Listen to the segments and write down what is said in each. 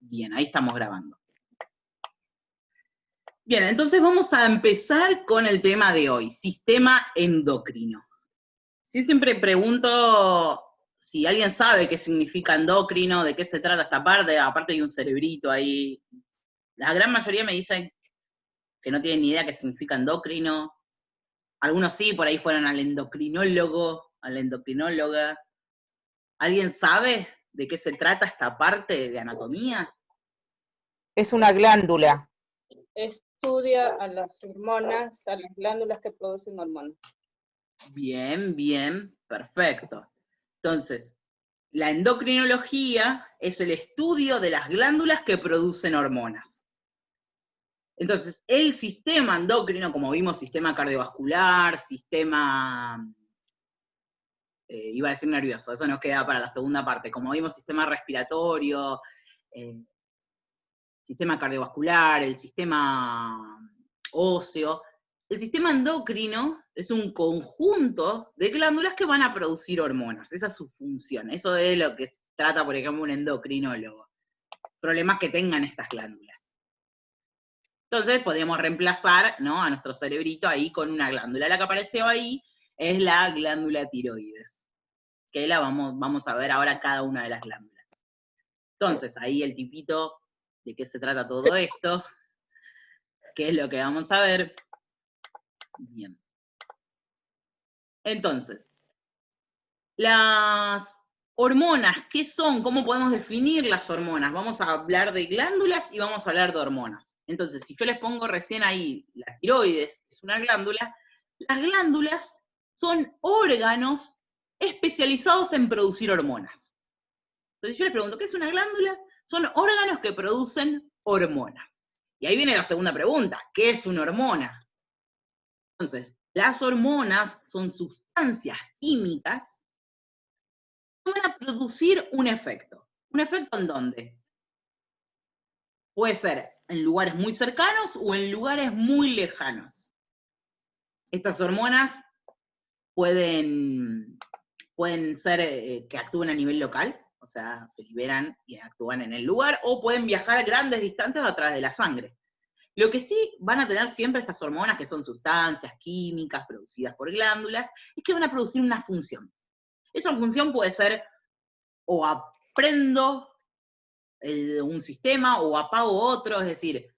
Bien, ahí estamos grabando. Bien, entonces vamos a empezar con el tema de hoy, sistema endocrino. Sí, siempre pregunto si alguien sabe qué significa endocrino, de qué se trata esta parte, aparte de un cerebrito ahí. La gran mayoría me dicen que no tienen ni idea qué significa endocrino. Algunos sí, por ahí fueron al endocrinólogo, a la endocrinóloga. ¿Alguien sabe de qué se trata esta parte de anatomía? Es una glándula. Estudia a las hormonas, a las glándulas que producen hormonas. Bien, bien, perfecto. Entonces, la endocrinología es el estudio de las glándulas que producen hormonas. Entonces, el sistema endocrino, como vimos, sistema cardiovascular, sistema, iba a decir nervioso, eso nos queda para la segunda parte, como vimos, sistema respiratorio, sistema cardiovascular, el sistema óseo. El sistema endocrino es un conjunto de glándulas que van a producir hormonas, esa es su función, eso es lo que trata, por ejemplo, un endocrinólogo, problemas que tengan estas glándulas. Entonces podemos reemplazar, ¿no?, a nuestro cerebrito ahí con una glándula. La que apareció ahí es la glándula tiroides, que la vamos a ver ahora cada una de las glándulas. Entonces, ahí el tipito de qué se trata todo esto, qué es lo que vamos a ver. Bien. Entonces, las hormonas, ¿qué son? ¿Cómo podemos definir las hormonas? Vamos a hablar de glándulas y vamos a hablar de hormonas. Entonces, si yo les pongo recién ahí la tiroides, que es una glándula, las glándulas son órganos especializados en producir hormonas. Entonces yo les pregunto, ¿qué es una glándula? Son órganos que producen hormonas. Y ahí viene la segunda pregunta, ¿qué es una hormona? Entonces, las hormonas son sustancias químicas que van a producir un efecto. ¿Un efecto en dónde? Puede ser en lugares muy cercanos o en lugares muy lejanos. Estas hormonas pueden ser que actúen a nivel local, o sea, se liberan y actúan en el lugar, o pueden viajar a grandes distancias a través de la sangre. Lo que sí van a tener siempre estas hormonas, que son sustancias químicas producidas por glándulas, es que van a producir una función. Esa función puede ser o aprendo un sistema o apago otro, es decir,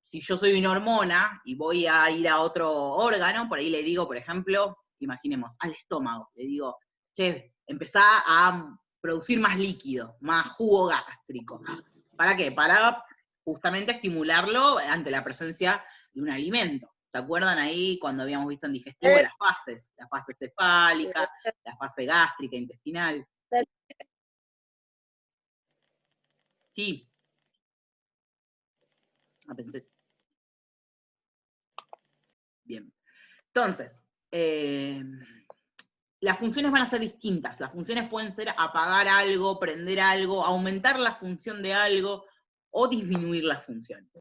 si yo soy una hormona y voy a ir a otro órgano, por ahí le digo, por ejemplo, imaginemos, al estómago, le digo, che, empezá a producir más líquido, más jugo gástrico. ¿Para qué? Para justamente estimularlo ante la presencia de un alimento. ¿Se acuerdan ahí cuando habíamos visto en digestivo las fases? La fase cefálica, la fase gástrica, intestinal. Sí. Pensé. Bien. Entonces, las funciones van a ser distintas. Las funciones pueden ser apagar algo, prender algo, aumentar la función de algo o disminuir la función.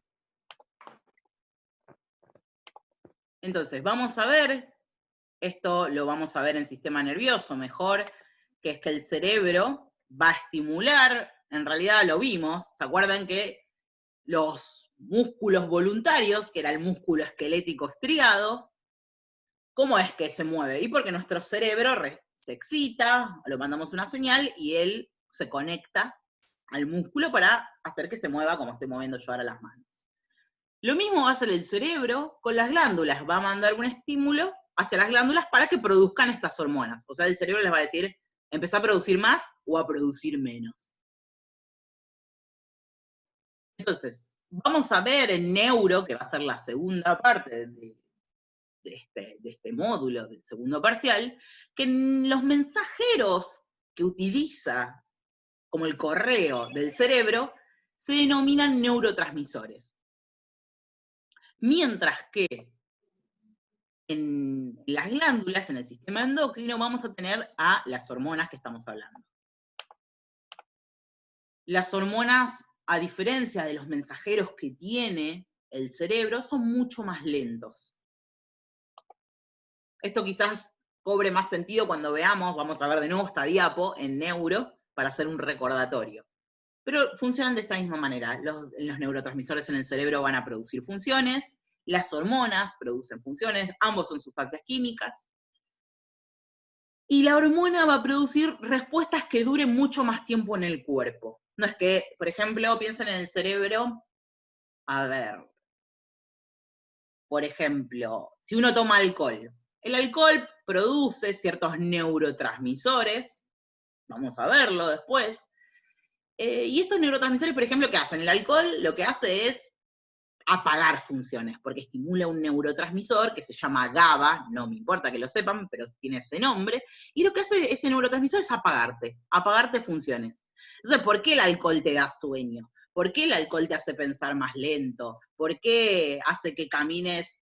Entonces, vamos a ver, esto lo vamos a ver en sistema nervioso mejor, que es que el cerebro va a estimular, en realidad lo vimos, ¿se acuerdan que los músculos voluntarios, que era el músculo esquelético estriado, ¿cómo es que se mueve? Y porque nuestro cerebro se excita, lo mandamos una señal y él se conecta al músculo para hacer que se mueva como estoy moviendo yo ahora las manos. Lo mismo va a hacer el cerebro con las glándulas, va a mandar un estímulo hacia las glándulas para que produzcan estas hormonas. O sea, el cerebro les va a decir, empezá a producir más o a producir menos. Entonces, vamos a ver en neuro, que va a ser la segunda parte de este módulo del segundo parcial, que los mensajeros que utiliza como el correo del cerebro se denominan neurotransmisores. Mientras que en las glándulas, en el sistema endocrino, vamos a tener a las hormonas que estamos hablando. Las hormonas, a diferencia de los mensajeros que tiene el cerebro, son mucho más lentos. Esto quizás cobre más sentido cuando veamos, vamos a ver de nuevo esta diapo en neuro, para hacer un recordatorio. Pero funcionan de esta misma manera. Los neurotransmisores en el cerebro van a producir funciones, las hormonas producen funciones, ambos son sustancias químicas, y la hormona va a producir respuestas que duren mucho más tiempo en el cuerpo. No es que, por ejemplo, piensen en el cerebro, a ver, por ejemplo, si uno toma alcohol, el alcohol produce ciertos neurotransmisores, vamos a verlo después, y estos neurotransmisores, por ejemplo, ¿qué hacen? El alcohol lo que hace es apagar funciones, porque estimula un neurotransmisor que se llama GABA, no me importa que lo sepan, pero tiene ese nombre, y lo que hace ese neurotransmisor es apagarte funciones. Entonces, ¿por qué el alcohol te da sueño? ¿Por qué el alcohol te hace pensar más lento? ¿Por qué hace que camines,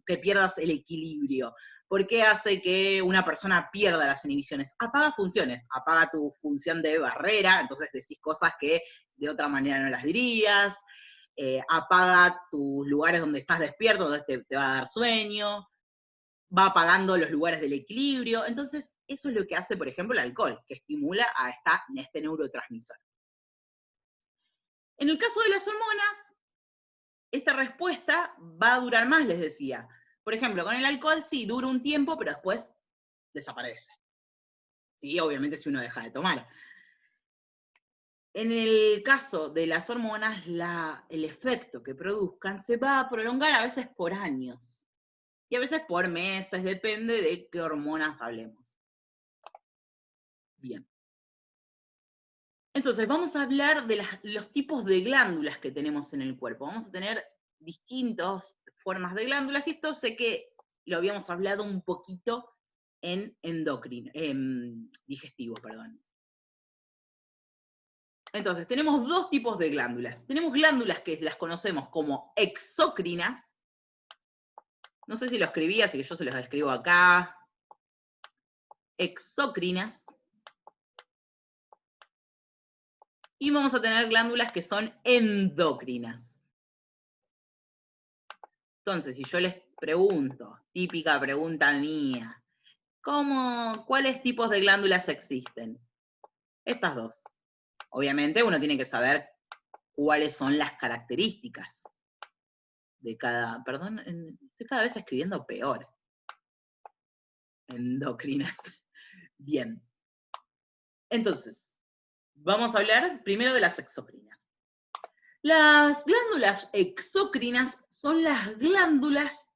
que pierdas el equilibrio? ¿Por qué hace que una persona pierda las inhibiciones? Apaga funciones, apaga tu función de barrera, entonces decís cosas que de otra manera no las dirías, apaga tus lugares donde estás despierto, donde te va a dar sueño, va apagando los lugares del equilibrio. Entonces, eso es lo que hace, por ejemplo, el alcohol, que estimula a este neurotransmisor. En el caso de las hormonas, esta respuesta va a durar más, les decía. Por ejemplo, con el alcohol sí, dura un tiempo, pero después desaparece. Sí, obviamente si uno deja de tomar. En el caso de las hormonas, el efecto que produzcan se va a prolongar a veces por años. Y a veces por meses, depende de qué hormonas hablemos. Bien. Entonces, vamos a hablar de los tipos de glándulas que tenemos en el cuerpo. Vamos a tener distintas formas de glándulas, y esto sé que lo habíamos hablado un poquito en digestivo, perdón. Entonces, tenemos dos tipos de glándulas. Tenemos glándulas que las conocemos como exócrinas. No sé si lo escribí, así que yo se los describo acá. Exócrinas. Y vamos a tener glándulas que son endócrinas. Entonces, si yo les pregunto, típica pregunta mía, ¿cuáles tipos de glándulas existen? Estas dos. Obviamente uno tiene que saber cuáles son las características de cada, perdón, estoy cada vez escribiendo peor. Endócrinas. Bien. Entonces, vamos a hablar primero de las exócrinas. Las glándulas exócrinas son las glándulas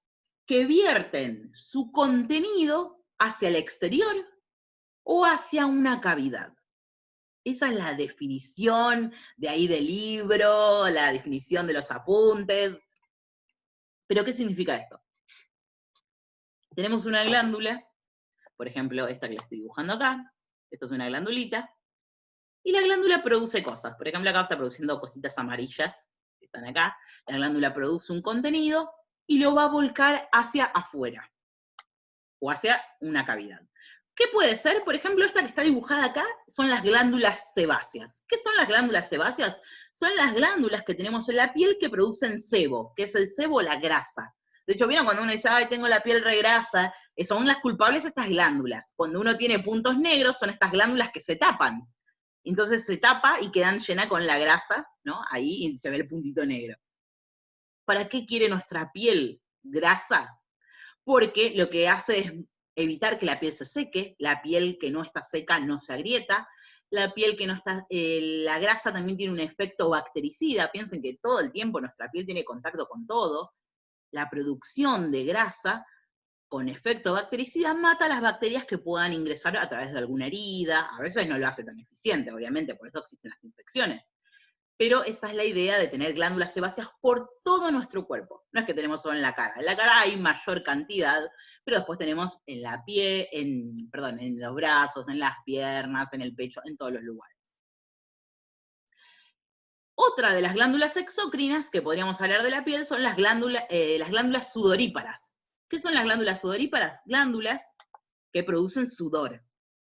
que vierten su contenido hacia el exterior o hacia una cavidad. Esa es la definición de ahí del libro, la definición de los apuntes. ¿Pero qué significa esto? Tenemos una glándula, por ejemplo, esta que la estoy dibujando acá, esto es una glandulita, y la glándula produce cosas. Por ejemplo, acá está produciendo cositas amarillas, que están acá. La glándula produce un contenido y lo va a volcar hacia afuera, o hacia una cavidad. ¿Qué puede ser? Por ejemplo, esta que está dibujada acá son las glándulas sebáceas. ¿Qué son las glándulas sebáceas? Son las glándulas que tenemos en la piel que producen sebo. ¿Qué es el sebo? La grasa. De hecho, ¿vieron cuando uno dice, ay, tengo la piel regrasa? Son las culpables estas glándulas. Cuando uno tiene puntos negros, son estas glándulas que se tapan. Entonces se tapa y quedan llenas con la grasa, ¿no? Ahí se ve el puntito negro. ¿Para qué quiere nuestra piel grasa? Porque lo que hace es evitar que la piel se seque, la piel que no está seca no se agrieta, la piel que no está, la grasa también tiene un efecto bactericida, piensen que todo el tiempo nuestra piel tiene contacto con todo, la producción de grasa con efecto bactericida mata las bacterias que puedan ingresar a través de alguna herida, a veces no lo hace tan eficiente, obviamente, por eso existen las infecciones. Pero esa es la idea de tener glándulas sebáceas por todo nuestro cuerpo. No es que tenemos solo en la cara. En la cara hay mayor cantidad, pero después tenemos en la piel, en los brazos, en las piernas, en el pecho, en todos los lugares. Otra de las glándulas exócrinas, que podríamos hablar de la piel, son las glándulas sudoríparas. ¿Qué son las glándulas sudoríparas? Glándulas que producen sudor.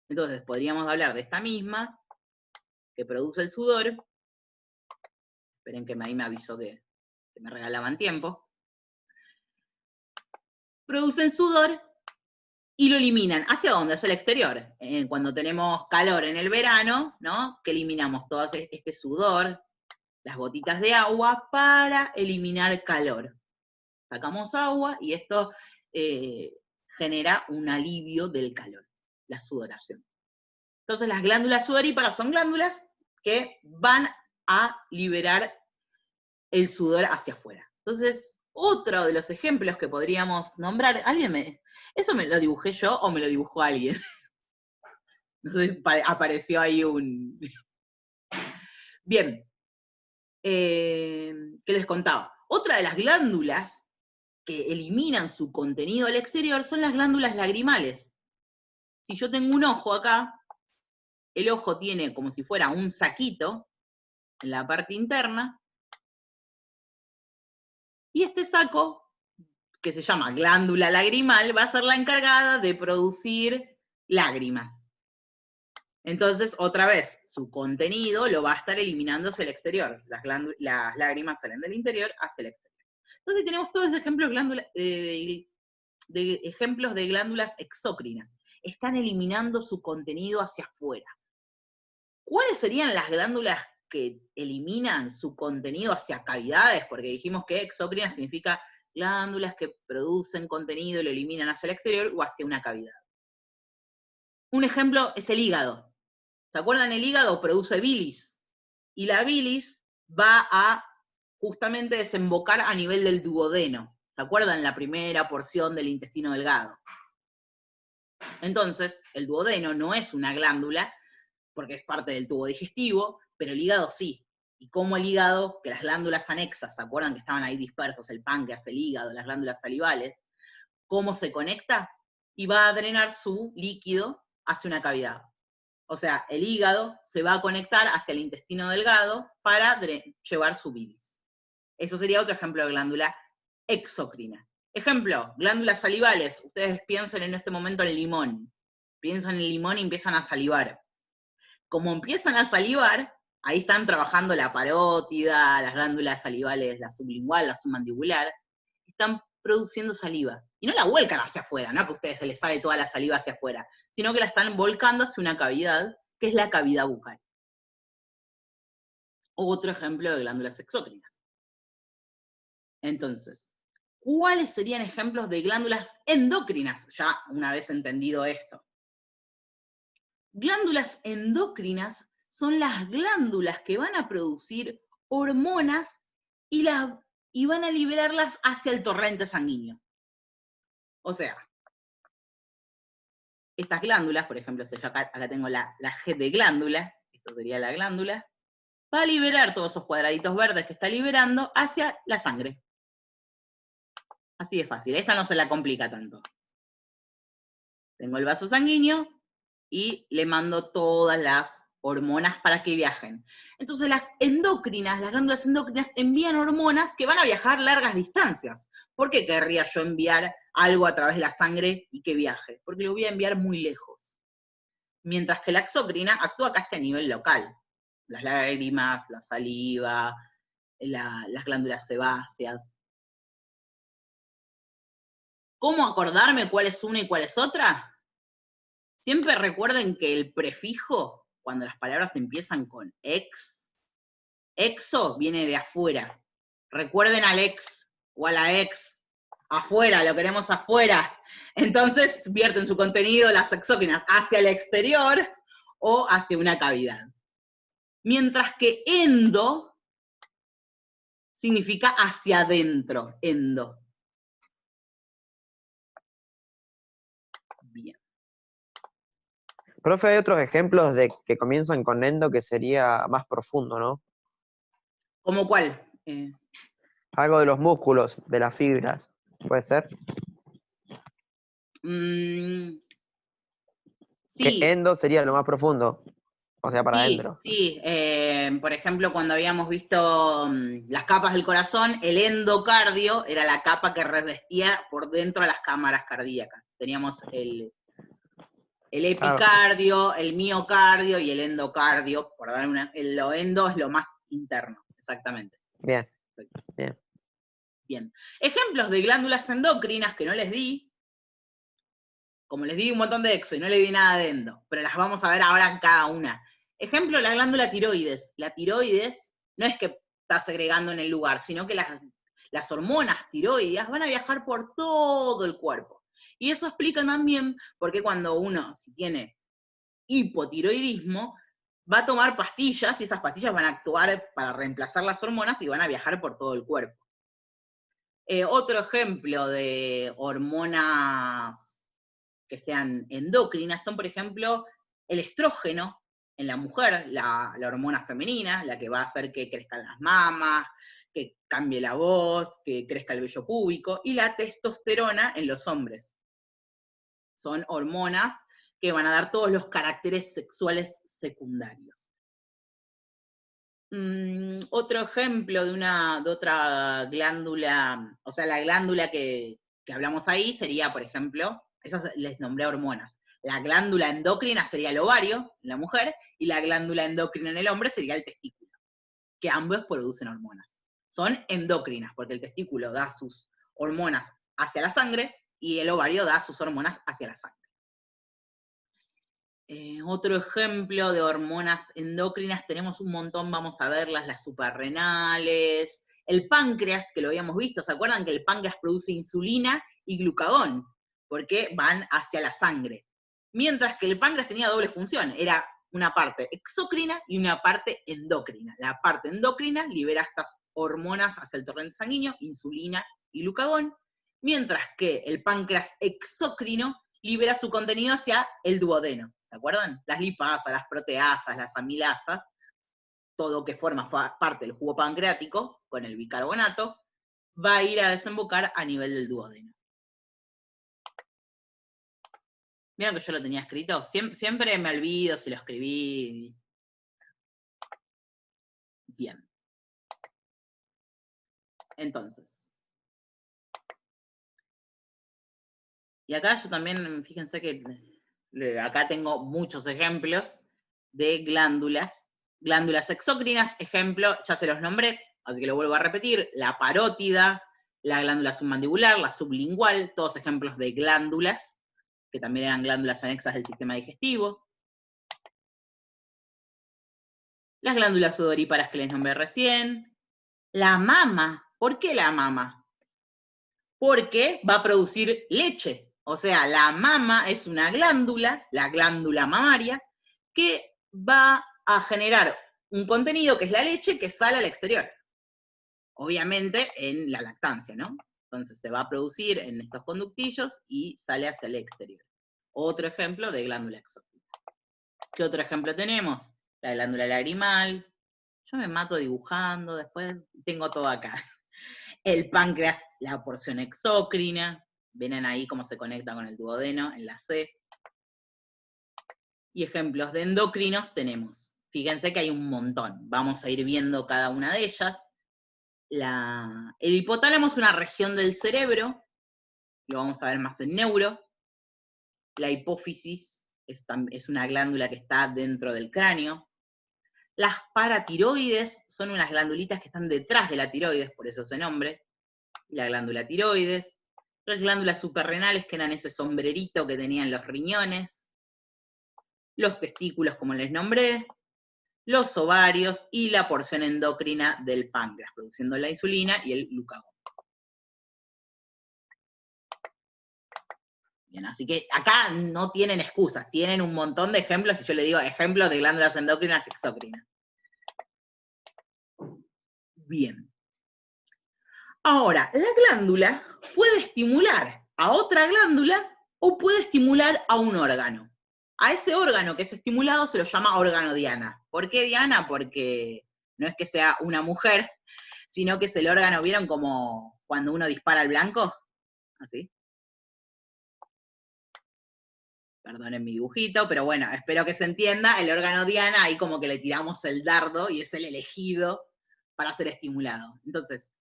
Entonces, podríamos hablar de esta misma, que produce el sudor. Esperen que ahí me avisó que me regalaban tiempo. Producen sudor y lo eliminan. ¿Hacia dónde? Hacia el exterior. Cuando tenemos calor en el verano, ¿no? Que eliminamos todo este sudor, las gotitas de agua, para eliminar calor. Sacamos agua y esto genera un alivio del calor, la sudoración. Entonces las glándulas sudoríparas son glándulas que van a liberar el sudor hacia afuera. Entonces, otro de los ejemplos que podríamos nombrar, ¿eso me lo dibujé yo o me lo dibujó alguien? No sé, apareció ahí un... Bien, ¿qué les contaba? Otra de las glándulas que eliminan su contenido al exterior son las glándulas lagrimales. Si yo tengo un ojo acá, el ojo tiene como si fuera un saquito en la parte interna, y este saco, que se llama glándula lagrimal, va a ser la encargada de producir lágrimas. Entonces, otra vez, su contenido lo va a estar eliminando hacia el exterior. Las lágrimas salen del interior hacia el exterior. Entonces tenemos todos los ejemplos de ejemplos de glándulas exócrinas. Están eliminando su contenido hacia afuera. ¿Cuáles serían las glándulas que eliminan su contenido hacia cavidades? Porque dijimos que exócrinas significa glándulas que producen contenido y lo eliminan hacia el exterior o hacia una cavidad. Un ejemplo es el hígado. ¿Se acuerdan? El hígado produce bilis, y la bilis va a justamente desembocar a nivel del duodeno. ¿Se acuerdan? La primera porción del intestino delgado. Entonces, el duodeno no es una glándula, porque es parte del tubo digestivo, pero el hígado sí. Y como el hígado, que las glándulas anexas, ¿se acuerdan que estaban ahí dispersos? El páncreas, el hígado, las glándulas salivales. ¿Cómo se conecta? Y va a drenar su líquido hacia una cavidad. O sea, el hígado se va a conectar hacia el intestino delgado para llevar su bilis. Eso sería otro ejemplo de glándula exócrina. Ejemplo, glándulas salivales. Ustedes piensen en este momento en el limón. Piensan en el limón y empiezan a salivar. Como empiezan a salivar, ahí están trabajando la parótida, las glándulas salivales, la sublingual, la submandibular, están produciendo saliva. Y no la vuelcan hacia afuera, no que a ustedes se les sale toda la saliva hacia afuera, sino que la están volcando hacia una cavidad, que es la cavidad bucal. Otro ejemplo de glándulas exócrinas. Entonces, ¿cuáles serían ejemplos de glándulas endócrinas? Ya una vez entendido esto. Glándulas endócrinas son las glándulas que van a producir hormonas y van a liberarlas hacia el torrente sanguíneo. O sea, estas glándulas, por ejemplo, si yo acá tengo la G de glándula, esto sería la glándula, va a liberar todos esos cuadraditos verdes que está liberando hacia la sangre. Así de fácil, esta no se la complica tanto. Tengo el vaso sanguíneo y le mando todas las hormonas para que viajen. Entonces las endócrinas, las glándulas endócrinas envían hormonas que van a viajar largas distancias. ¿Por qué querría yo enviar algo a través de la sangre y que viaje? Porque lo voy a enviar muy lejos. Mientras que la exócrina actúa casi a nivel local. Las lágrimas, la saliva, las glándulas sebáceas. ¿Cómo acordarme cuál es una y cuál es otra? Siempre recuerden que el prefijo, cuando las palabras empiezan con exo viene de afuera. Recuerden al ex o a la ex. Afuera, lo queremos afuera. Entonces vierten su contenido las exócrinas hacia el exterior o hacia una cavidad. Mientras que endo significa hacia adentro, endo. Bien. Profe, hay otros ejemplos de que comienzan con endo que sería más profundo, ¿no? ¿Cómo cuál? Algo de los músculos, de las fibras, ¿puede ser? Sí. Que endo sería lo más profundo, o sea, para adentro. Sí, por ejemplo, cuando habíamos visto las capas del corazón, el endocardio era la capa que revestía por dentro a las cámaras cardíacas. Teníamos el epicardio, el miocardio y el endocardio, por dar lo endo es lo más interno, exactamente. Bien, bien. Bien. Ejemplos de glándulas endocrinas que no les di, como les di un montón de exo y no le di nada de endo, pero las vamos a ver ahora en cada una. Ejemplo, la glándula tiroides. La tiroides no es que está segregando en el lugar, sino que las hormonas tiroideas van a viajar por todo el cuerpo. Y eso explica también por qué cuando uno, si tiene hipotiroidismo, va a tomar pastillas y esas pastillas van a actuar para reemplazar las hormonas y van a viajar por todo el cuerpo. Otro ejemplo de hormonas que sean endócrinas son, por ejemplo, el estrógeno en la mujer, la hormona femenina, la que va a hacer que crezcan las mamas, que cambie la voz, que crezca el vello púbico, y la testosterona en los hombres. Son hormonas que van a dar todos los caracteres sexuales secundarios. Otro ejemplo de otra glándula, o sea, la glándula que hablamos ahí sería, por ejemplo, esas les nombré hormonas. La glándula endocrina sería el ovario en la mujer, y la glándula endocrina en el hombre sería el testículo, que ambos producen hormonas. Son endócrinas, porque el testículo da sus hormonas hacia la sangre, y el ovario da sus hormonas hacia la sangre. Otro ejemplo de hormonas endócrinas, tenemos un montón, vamos a verlas, las suprarrenales, el páncreas, que lo habíamos visto, ¿se acuerdan que el páncreas produce insulina y glucagón? Porque van hacia la sangre. Mientras que el páncreas tenía doble función, era una parte exócrina y una parte endócrina. La parte endocrina libera estas hormonas hacia el torrente sanguíneo, insulina y glucagón, mientras que el páncreas exócrino libera su contenido hacia el duodeno. ¿Se acuerdan? Las lipasas, las proteasas, las amilasas, todo que forma parte del jugo pancreático, con el bicarbonato, va a ir a desembocar a nivel del duodeno. ¿Vieron que yo lo tenía escrito? Siempre me olvido si lo escribí. Bien. Entonces. Y acá yo también, fíjense que acá tengo muchos ejemplos de glándulas. Glándulas exócrinas, ejemplo, ya se los nombré, así que lo vuelvo a repetir, la parótida, la glándula submandibular, la sublingual, todos ejemplos de glándulas, que también eran glándulas anexas del sistema digestivo. Las glándulas sudoríparas que les nombré recién. La mama, ¿por qué la mama? Porque va a producir leche. O sea, la mama es una glándula, la glándula mamaria, que va a generar un contenido que es la leche que sale al exterior. Obviamente en la lactancia, ¿no? Entonces se va a producir en estos conductillos y sale hacia el exterior. Otro ejemplo de glándula exócrina. ¿Qué otro ejemplo tenemos? La glándula lagrimal. Yo me mato dibujando, después tengo todo acá. El páncreas, la porción exócrina. Ven ahí cómo se conecta con el duodeno en la C. Y ejemplos de endocrinos tenemos. Fíjense que hay un montón. Vamos a ir viendo cada una de ellas. El hipotálamo es una región del cerebro. Lo vamos a ver más en neuro. La hipófisis es una glándula que está dentro del cráneo. Las paratiroides son unas glandulitas que están detrás de la tiroides, por eso ese nombre. La glándula tiroides. Las glándulas suprarrenales, que eran ese sombrerito que tenían los riñones. Los testículos, como les nombré. Los ovarios y la porción endocrina del páncreas, produciendo la insulina y el glucagón. Bien, así que acá no tienen excusas, tienen un montón de ejemplos, y yo les digo ejemplos de glándulas endócrinas y exócrinas. Bien. Ahora, la glándula puede estimular a otra glándula o puede estimular a un órgano. A ese órgano que es estimulado se lo llama órgano diana. ¿Por qué diana? Porque no es que sea una mujer, sino que es el órgano, ¿vieron como cuando uno dispara al blanco? Así. Perdonen mi dibujito, pero bueno, espero que se entienda. El órgano diana, ahí como que le tiramos el dardo y es el elegido para ser estimulado. Entonces,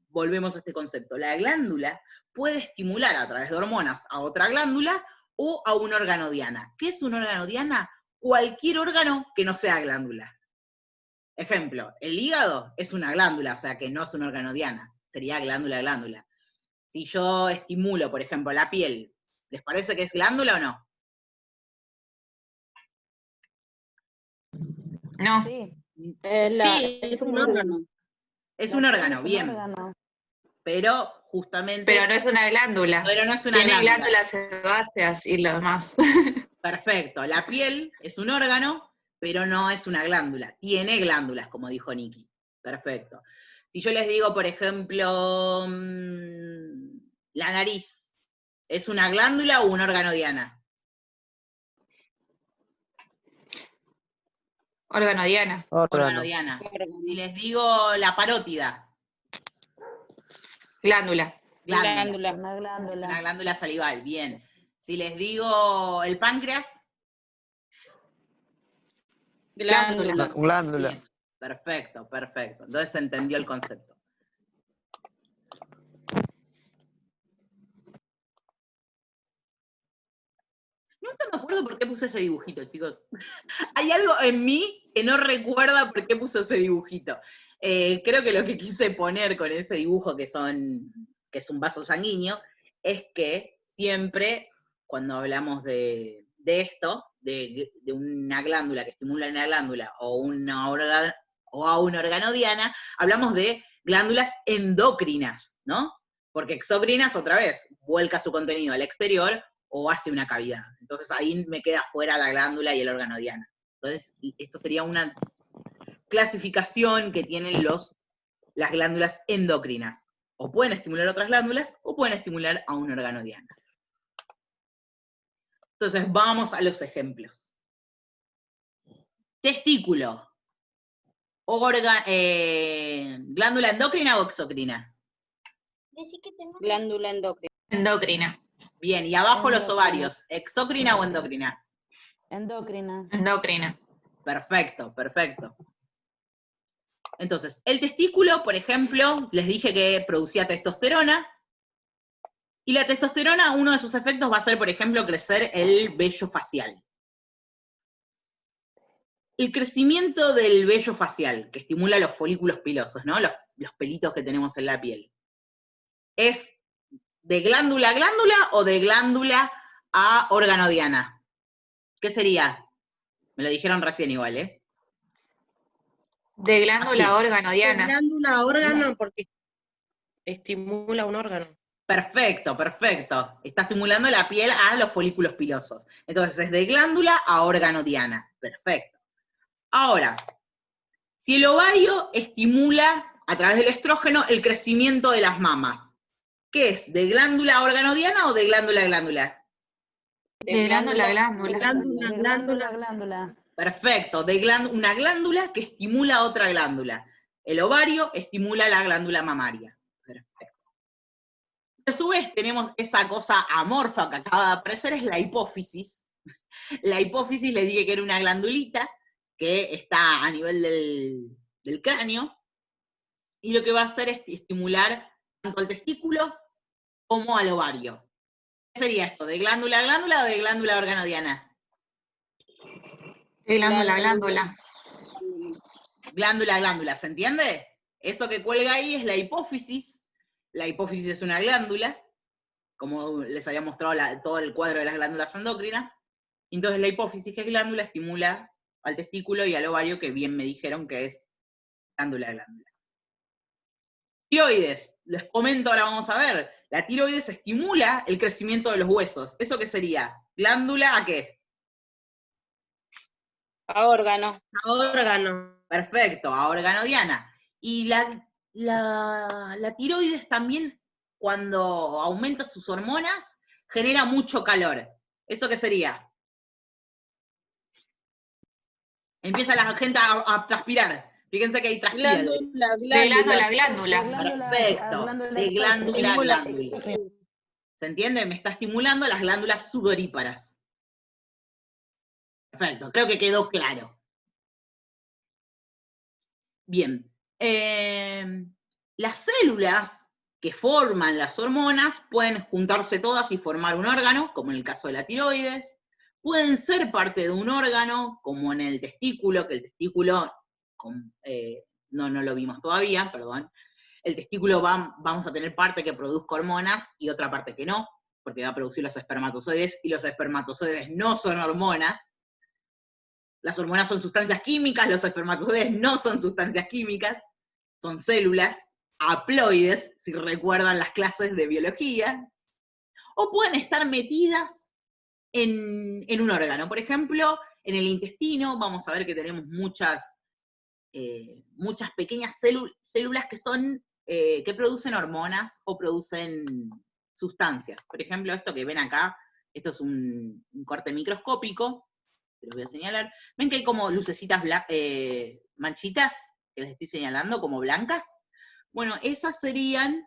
volvemos a este concepto. La glándula puede estimular a través de hormonas a otra glándula o a un órgano diana. ¿Qué es un órgano diana? Cualquier órgano que no sea glándula. Ejemplo, el hígado es una glándula, o sea que no es un órgano diana, sería glándula. Si yo estimulo, por ejemplo, la piel, ¿Les parece que es glándula o no? No, Sí, Es un órgano. Es la un piel órgano, es un bien. órgano. Pero justamente, pero no es una glándula. pero no es una Tiene glándula. glándulas sebáceas y lo demás. Perfecto. La piel es un órgano, pero no es una glándula. Tiene glándulas, como dijo Nikki. Perfecto. Si yo les digo, por ejemplo, la nariz, ¿es una glándula o un órgano, Diana? Órgano Diana. Órgano, Órgano. Diana. Órgano. Si les digo la parótida, Glándula. glándula. Una Es glándula. una glándula salival, bien. Si les digo el páncreas, Glándula. Glándula. bien. Perfecto, perfecto. Entonces se entendió el concepto. Nunca me acuerdo por qué puse ese dibujito, chicos. Hay algo en mí que no recuerda por qué puso ese dibujito. Creo que lo que quise poner con ese dibujo, que es un vaso sanguíneo, es que siempre, cuando hablamos de esto, de una glándula que estimula una glándula o a un órgano diana, hablamos de glándulas endocrinas, ¿no? Porque exócrinas, otra vez, vuelca su contenido al exterior o hace una cavidad. Entonces ahí me queda fuera la glándula y el órgano diana. Entonces, esto sería una clasificación que tienen las glándulas endocrinas. O pueden estimular otras glándulas, o pueden estimular a un órgano diana. Entonces, vamos a los ejemplos. Testículo. ¿Glándula endocrina o exocrina? Glándula endocrina. Endocrina. Bien, y abajo los Endocrina. ovarios. ¿Exocrina o endocrina? Endocrina. Endocrina. Perfecto, perfecto. Entonces, el testículo, por ejemplo, les dije que producía testosterona, y la testosterona, uno de sus efectos va a ser, por ejemplo, crecer el vello facial. El crecimiento del vello facial, que estimula los folículos pilosos, ¿no? Los pelitos que tenemos en la piel. ¿Es de glándula a glándula o de glándula a órgano diana? ¿Qué sería? Me lo dijeron recién igual, ¿eh? De glándula a órgano Diana. Glándula, órgano, porque estimula un órgano. Perfecto, perfecto. Está estimulando la piel a los folículos pilosos. Entonces es de glándula a órgano diana. Perfecto. Ahora, si el ovario estimula a través del estrógeno el crecimiento de las mamas, ¿qué es? ¿De glándula a órgano diana o de glándula a glándula? De glándula a glándula. Glándula. Perfecto, una glándula que estimula a otra glándula. El ovario estimula la glándula mamaria. Perfecto. A su vez tenemos esa cosa amorfa que acaba de aparecer, es la hipófisis. La hipófisis les dije que era una glandulita que está a nivel del cráneo, y lo que va a hacer es estimular tanto al testículo como al ovario. ¿Qué sería esto? ¿De glándula a glándula o de glándula a órgano diana? De glándula a glándula. Glándula a glándula, ¿se entiende? Eso que cuelga ahí es la hipófisis. La hipófisis es una glándula, como les había mostrado todo el cuadro de las glándulas endocrinas. Entonces la hipófisis, que es glándula, estimula al testículo y al ovario, que bien me dijeron que es glándula a glándula. Tiroides, les comento, ahora vamos a ver. La tiroides estimula el crecimiento de los huesos. ¿Eso qué sería? ¿Glándula a qué? A órgano. Órgano. Perfecto, a órgano diana. Y la tiroides también, cuando aumenta sus hormonas, genera mucho calor. ¿Eso qué sería? Empieza la gente a transpirar. Fíjense que hay transpira. Glándula, De glándula a glándula. glándula. Perfecto, de glándula a glándula. ¿Se entiende? Me está estimulando las glándulas sudoríparas. Perfecto, creo que quedó claro. Bien. Las células que forman las hormonas pueden juntarse todas y formar un órgano, como en el caso de la tiroides. Pueden ser parte de un órgano, como en el testículo, que el testículo, no lo vimos todavía, perdón. El testículo vamos a tener parte que produzca hormonas y otra parte que no. porque va a producir los espermatozoides, y los espermatozoides no son hormonas. Las hormonas son sustancias químicas, los espermatozoides no son sustancias químicas, son células haploides, si recuerdan las clases de biología, o pueden estar metidas en un órgano. Por ejemplo, en el intestino vamos a ver que tenemos muchas pequeñas células que son, que producen hormonas o producen sustancias. Por ejemplo, esto que ven acá, esto es un corte microscópico, que los voy a señalar. ¿Ven que hay como lucecitas manchitas que les estoy señalando, como blancas? Bueno, esas serían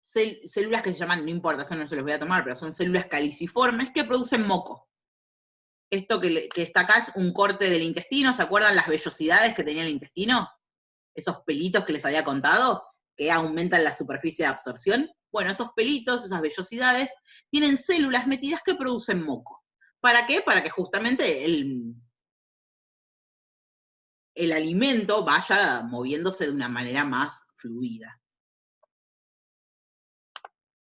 células que se llaman, no importa, eso no se los voy a tomar, pero son células caliciformes que producen moco. Esto que está acá es un corte del intestino, ¿se acuerdan las vellosidades que tenía el intestino? Esos pelitos que les había contado, que aumentan la superficie de absorción. Bueno, esos pelitos, esas vellosidades, tienen células metidas que producen moco. ¿Para qué? Para que justamente el alimento vaya moviéndose de una manera más fluida.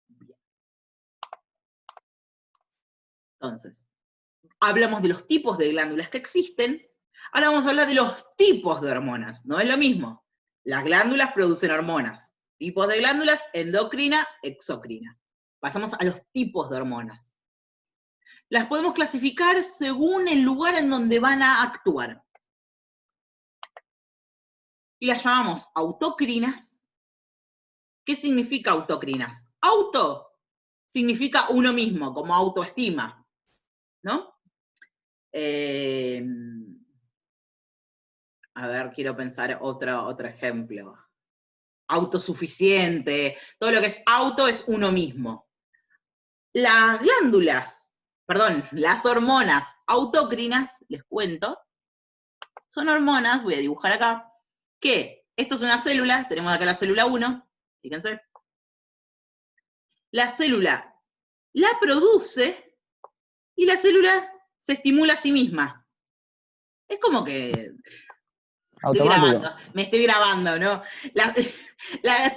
Bien. Entonces, hablamos de los tipos de glándulas que existen, ahora vamos a hablar de los tipos de hormonas. No es lo mismo. Las glándulas producen hormonas. Tipos de glándulas, endocrina, exocrina. Pasamos a los tipos de hormonas. Las podemos clasificar según el lugar en donde van a actuar. Y las llamamos autocrinas. ¿Qué significa autocrinas? Auto significa uno mismo, como autoestima, ¿no? A ver, quiero pensar otro ejemplo. Autosuficiente, todo lo que es auto es uno mismo. Las glándulas, perdón, las hormonas autocrinas, les cuento, son hormonas, voy a dibujar acá, que esto es una célula, tenemos acá la célula 1, fíjense. La célula la produce y la célula se estimula a sí misma. Es como que Automático. me estoy grabando, ¿no? La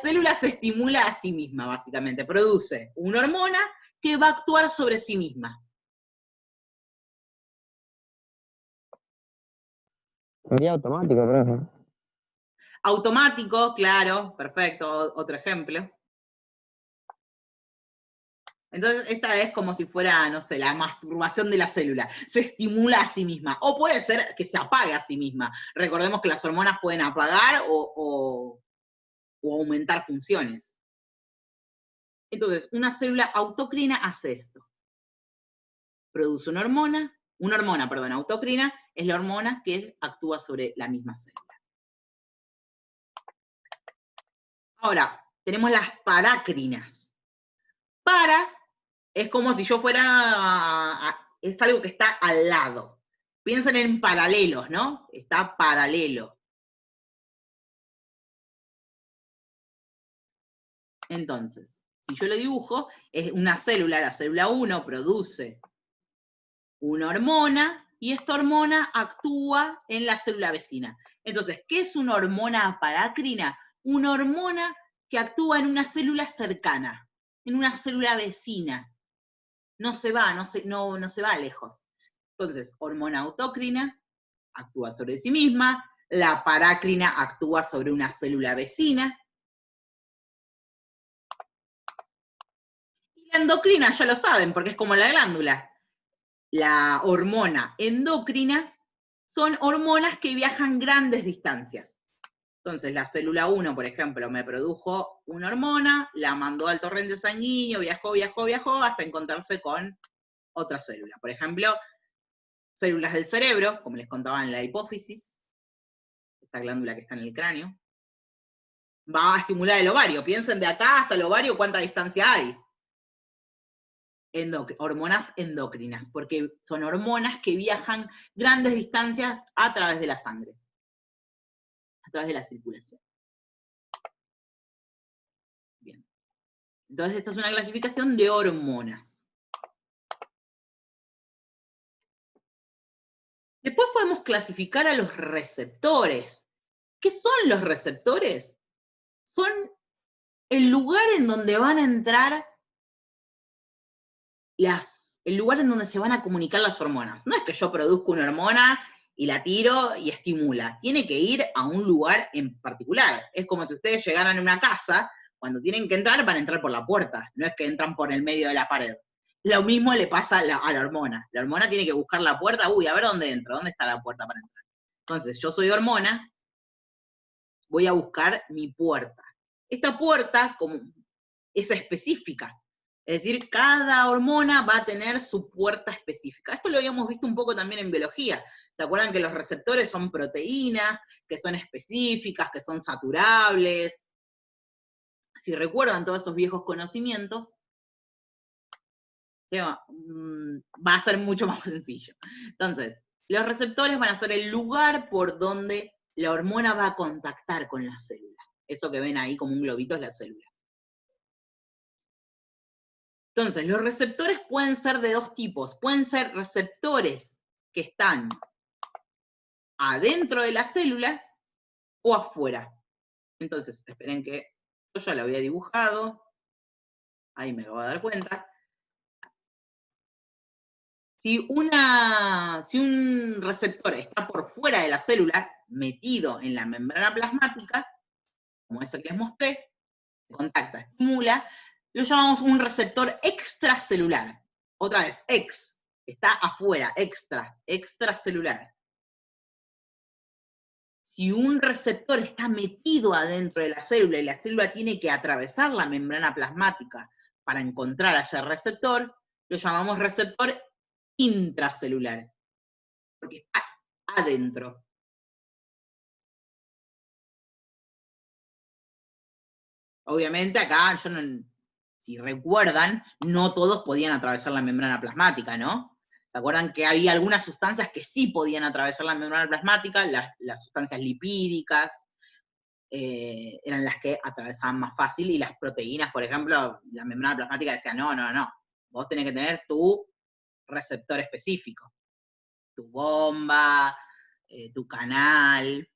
célula se estimula a sí misma, básicamente. Produce una hormona que va a actuar sobre sí misma. Sería automático, por ejemplo. Automático, claro, perfecto, otro ejemplo. Entonces, esta es como si fuera, no sé, la masturbación de la célula. Se estimula a sí misma. O puede ser que se apague a sí misma. Recordemos que las hormonas pueden apagar o aumentar funciones. Entonces, una célula autocrina hace esto. Produce una hormona, autocrina, es la hormona que actúa sobre la misma célula. Ahora, tenemos las parácrinas. Para es como si yo fuera, es algo que está al lado. Piensen en paralelos, ¿no? Está paralelo. Entonces, si yo lo dibujo, es una célula, la célula 1 produce una hormona, y esta hormona actúa en la célula vecina. Entonces, ¿qué es una hormona parácrina? Una hormona que actúa en una célula cercana, en una célula vecina. No se va, no se va lejos. Entonces, hormona autocrina actúa sobre sí misma, la parácrina actúa sobre una célula vecina. Y la endocrina, ya lo saben, porque es como la glándula. La hormona endocrina son hormonas que viajan grandes distancias. Entonces, la célula 1, por ejemplo, me produjo una hormona, la mandó al torrente sanguíneo, viajó, hasta encontrarse con otra célula. Por ejemplo, células del cerebro, como les contaba en la hipófisis, esta glándula que está en el cráneo, va a estimular el ovario. Piensen de acá hasta el ovario cuánta distancia hay. Hormonas endocrinas, porque son hormonas que viajan grandes distancias a través de la sangre, a través de la circulación. Bien. Entonces, esta es una clasificación de hormonas. Después podemos clasificar a los receptores. ¿Qué son los receptores? Son el lugar en donde van a entrar el lugar en donde se van a comunicar las hormonas. No es que yo produzco una hormona y la tiro y estimula. Tiene que ir a un lugar en particular. Es como si ustedes llegaran a una casa, cuando tienen que entrar, van a entrar por la puerta. No es que entran por el medio de la pared. Lo mismo le pasa a la hormona. La hormona tiene que buscar la puerta. Uy, a ver dónde entro. ¿Dónde está la puerta para entrar? Entonces, yo soy hormona, voy a buscar mi puerta. Esta puerta es específica. Es decir, cada hormona va a tener su puerta específica. Esto lo habíamos visto un poco también en biología. ¿Se acuerdan que los receptores son proteínas, que son específicas, que son saturables? Si recuerdan todos esos viejos conocimientos, va a ser mucho más sencillo. Entonces, los receptores van a ser el lugar por donde la hormona va a contactar con la célula. Eso que ven ahí como un globito es la célula. Entonces, los receptores pueden ser de dos tipos. Pueden ser receptores que están adentro de la célula o afuera. Entonces, esperen que yo ya lo había dibujado. Ahí me lo voy a dar cuenta. Si un receptor está por fuera de la célula, metido en la membrana plasmática, como ese que les mostré, contacta, estimula, lo llamamos un receptor extracelular. Otra vez, está afuera, extracelular. Si un receptor está metido adentro de la célula y la célula tiene que atravesar la membrana plasmática para encontrar a ese receptor, lo llamamos receptor intracelular, porque está adentro. Obviamente acá, si recuerdan, no todos podían atravesar la membrana plasmática, ¿no? ¿Se acuerdan que había algunas sustancias que sí podían atravesar la membrana plasmática? Las sustancias lipídicas eran las que atravesaban más fácil, y las proteínas, por ejemplo, la membrana plasmática decía, no, vos tenés que tener tu receptor específico, tu bomba, tu canal.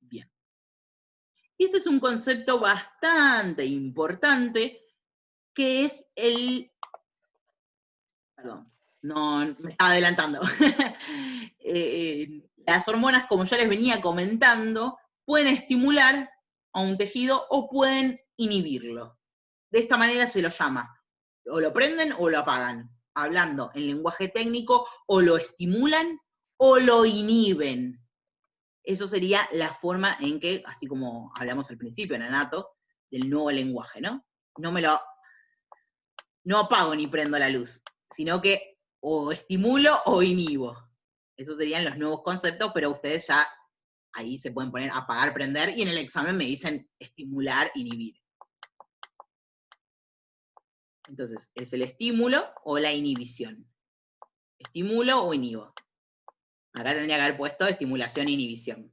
Bien. Y este es un concepto bastante importante, que es perdón, no, me estaba adelantando. Las hormonas, como ya les venía comentando, pueden estimular a un tejido o pueden inhibirlo. De esta manera se lo llama, o lo prenden o lo apagan. Hablando en lenguaje técnico, o lo estimulan o lo inhiben. Eso sería la forma en que, así como hablamos al principio en Anato, del nuevo lenguaje, ¿no? No apago ni prendo la luz, sino que o estimulo o inhibo. Esos serían los nuevos conceptos, pero ustedes ya ahí se pueden poner apagar, prender, y en el examen me dicen estimular, inhibir. Entonces, es el estímulo o la inhibición. Estimulo o inhibo. Acá tendría que haber puesto estimulación e inhibición.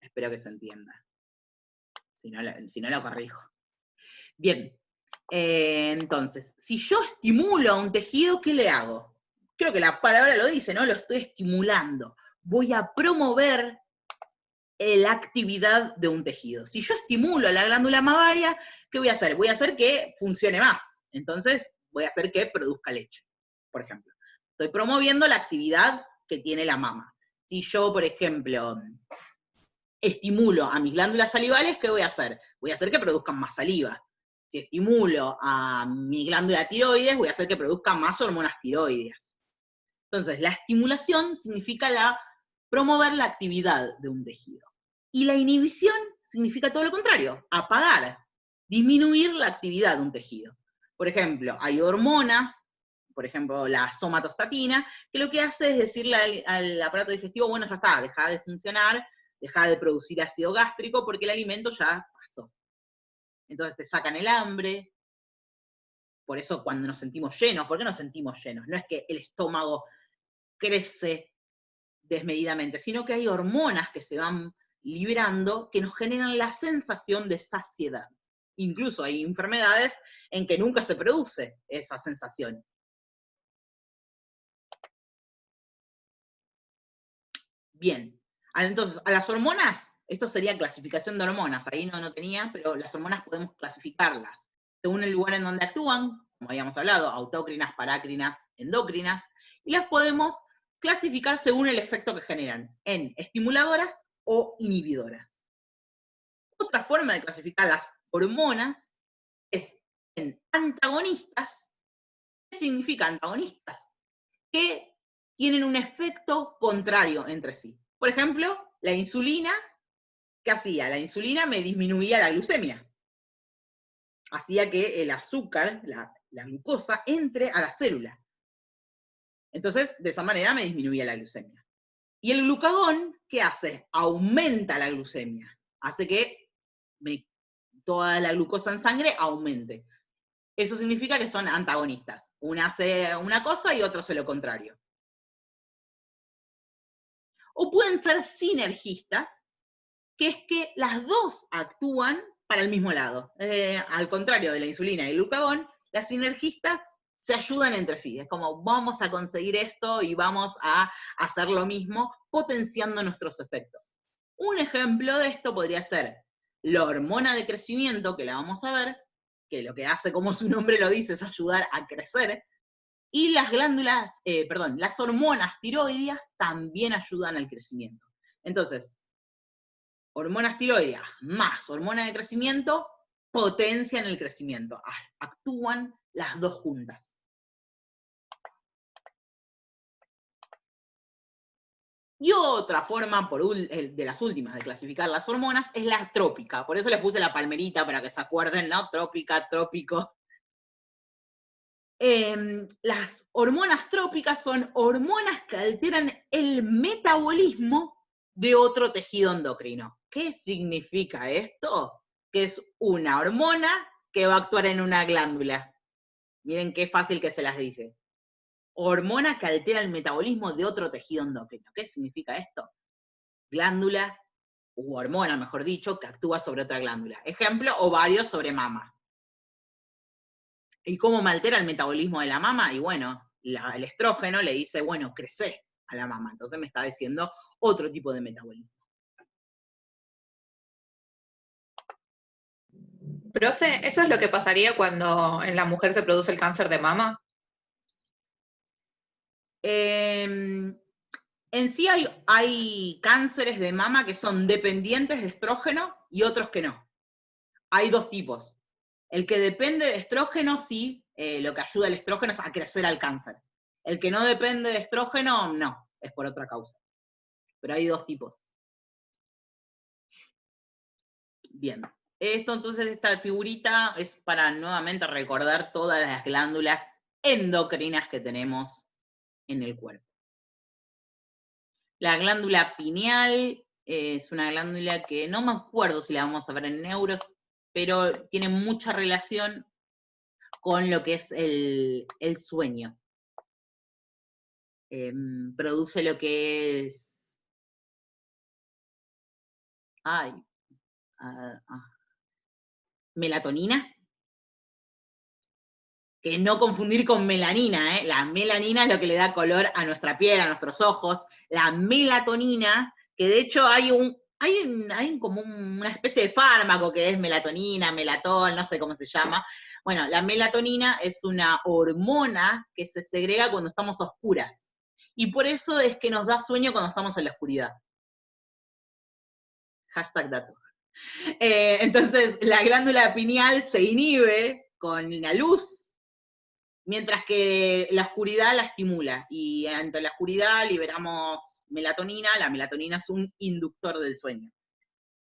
Espero que se entienda. Si no lo corrijo. Bien. Entonces, si yo estimulo a un tejido, ¿qué le hago? Creo que la palabra lo dice, ¿no? Lo estoy estimulando. Voy a promover la actividad de un tejido. Si yo estimulo a la glándula mamaria, ¿qué voy a hacer? Voy a hacer que funcione más. Entonces, voy a hacer que produzca leche, por ejemplo. Estoy promoviendo la actividad que tiene la mama. Si yo, por ejemplo, estimulo a mis glándulas salivales, ¿qué voy a hacer? Voy a hacer que produzcan más saliva. Si estimulo a mi glándula tiroides, voy a hacer que produzca más hormonas tiroides. Entonces, la estimulación significa promover la actividad de un tejido. Y la inhibición significa todo lo contrario, apagar, disminuir la actividad de un tejido. Por ejemplo, hay hormonas, por ejemplo, la somatostatina, que lo que hace es decirle al aparato digestivo, bueno, ya está, deja de funcionar, deja de producir ácido gástrico, porque el alimento ya pasó. Entonces te sacan el hambre. Por eso cuando nos sentimos llenos, ¿por qué nos sentimos llenos? No es que el estómago crece desmedidamente, sino que hay hormonas que se van liberando que nos generan la sensación de saciedad. Incluso hay enfermedades en que nunca se produce esa sensación. Bien, entonces a las hormonas, esto sería clasificación de hormonas, ahí no tenía, pero las hormonas podemos clasificarlas según el lugar en donde actúan, como habíamos hablado, autócrinas, parácrinas, endócrinas, y las podemos clasificar según el efecto que generan, en estimuladoras o inhibidoras. Otra forma de clasificar las hormonas es en antagonistas. ¿Qué significa antagonistas? Que tienen un efecto contrario entre sí. Por ejemplo, la insulina, ¿qué hacía? La insulina me disminuía la glucemia. Hacía que el azúcar, la glucosa, entre a la célula. Entonces, de esa manera me disminuía la glucemia. Y el glucagón, ¿qué hace? Aumenta la glucemia. Hace que toda la glucosa en sangre aumente. Eso significa que son antagonistas. Una hace una cosa y otro hace lo contrario. O pueden ser sinergistas, que es que las dos actúan para el mismo lado. Al contrario de la insulina y el glucagón, las sinergistas se ayudan entre sí. Es como, vamos a conseguir esto y vamos a hacer lo mismo, potenciando nuestros efectos. Un ejemplo de esto podría ser la hormona de crecimiento, que la vamos a ver, que lo que hace, como su nombre lo dice, es ayudar a crecer, y las las hormonas tiroideas también ayudan al crecimiento. Entonces, hormonas tiroideas más hormona de crecimiento potencian el crecimiento, actúan las dos juntas. Y otra forma, de las últimas, de clasificar las hormonas, es la trópica. Por eso les puse la palmerita, para que se acuerden, ¿no? Trópica, trópico. Las hormonas trópicas son hormonas que alteran el metabolismo de otro tejido endocrino. ¿Qué significa esto? Que es una hormona que va a actuar en una glándula. Miren qué fácil que se las dije. Hormona que altera el metabolismo de otro tejido endocrino. ¿Qué significa esto? Glándula, u hormona, mejor dicho, que actúa sobre otra glándula. Ejemplo, ovario sobre mama. ¿Y cómo me altera el metabolismo de la mama? Y bueno, el estrógeno le dice, bueno, crece a la mama. Entonces me está diciendo otro tipo de metabolismo. Profe, ¿eso es lo que pasaría cuando en la mujer se produce el cáncer de mama? En sí hay cánceres de mama que son dependientes de estrógeno y otros que no. Hay dos tipos. El que depende de estrógeno, sí, lo que ayuda al estrógeno es a crecer al cáncer. El que no depende de estrógeno, no, es por otra causa. Pero hay dos tipos. Bien. Esto entonces, esta figurita es para nuevamente recordar todas las glándulas endocrinas que tenemos en el cuerpo. La glándula pineal es una glándula que no me acuerdo si la vamos a ver en neuros, pero tiene mucha relación con lo que es el sueño. Produce lo que es... melatonina. Que no confundir con melanina, ¿eh? La melanina es lo que le da color a nuestra piel, a nuestros ojos. La melatonina, que de hecho hay como una especie de fármaco que es melatonina, melatol, no sé cómo se llama. Bueno, la melatonina es una hormona que se segrega cuando estamos a oscuras. Y por eso es que nos da sueño cuando estamos en la oscuridad. Hashtag dato. Entonces, la glándula pineal se inhibe con la luz, mientras que la oscuridad la estimula, y ante la oscuridad liberamos melatonina. La melatonina es un inductor del sueño.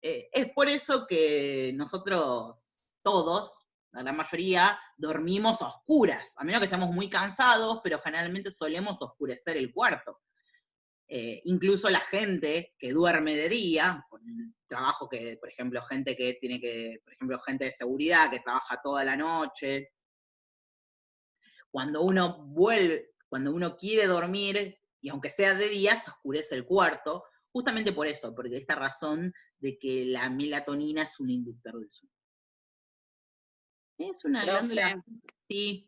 Es por eso que nosotros todos, la gran mayoría, dormimos a oscuras, a menos que estemos muy cansados, pero generalmente solemos oscurecer el cuarto. Incluso la gente que duerme de día, con trabajo que, por ejemplo, gente de seguridad que trabaja toda la noche, cuando uno quiere dormir, y aunque sea de día, se oscurece el cuarto, justamente por eso, porque esta razón de que la melatonina es un inductor del sueño. Es una glándula. Sí.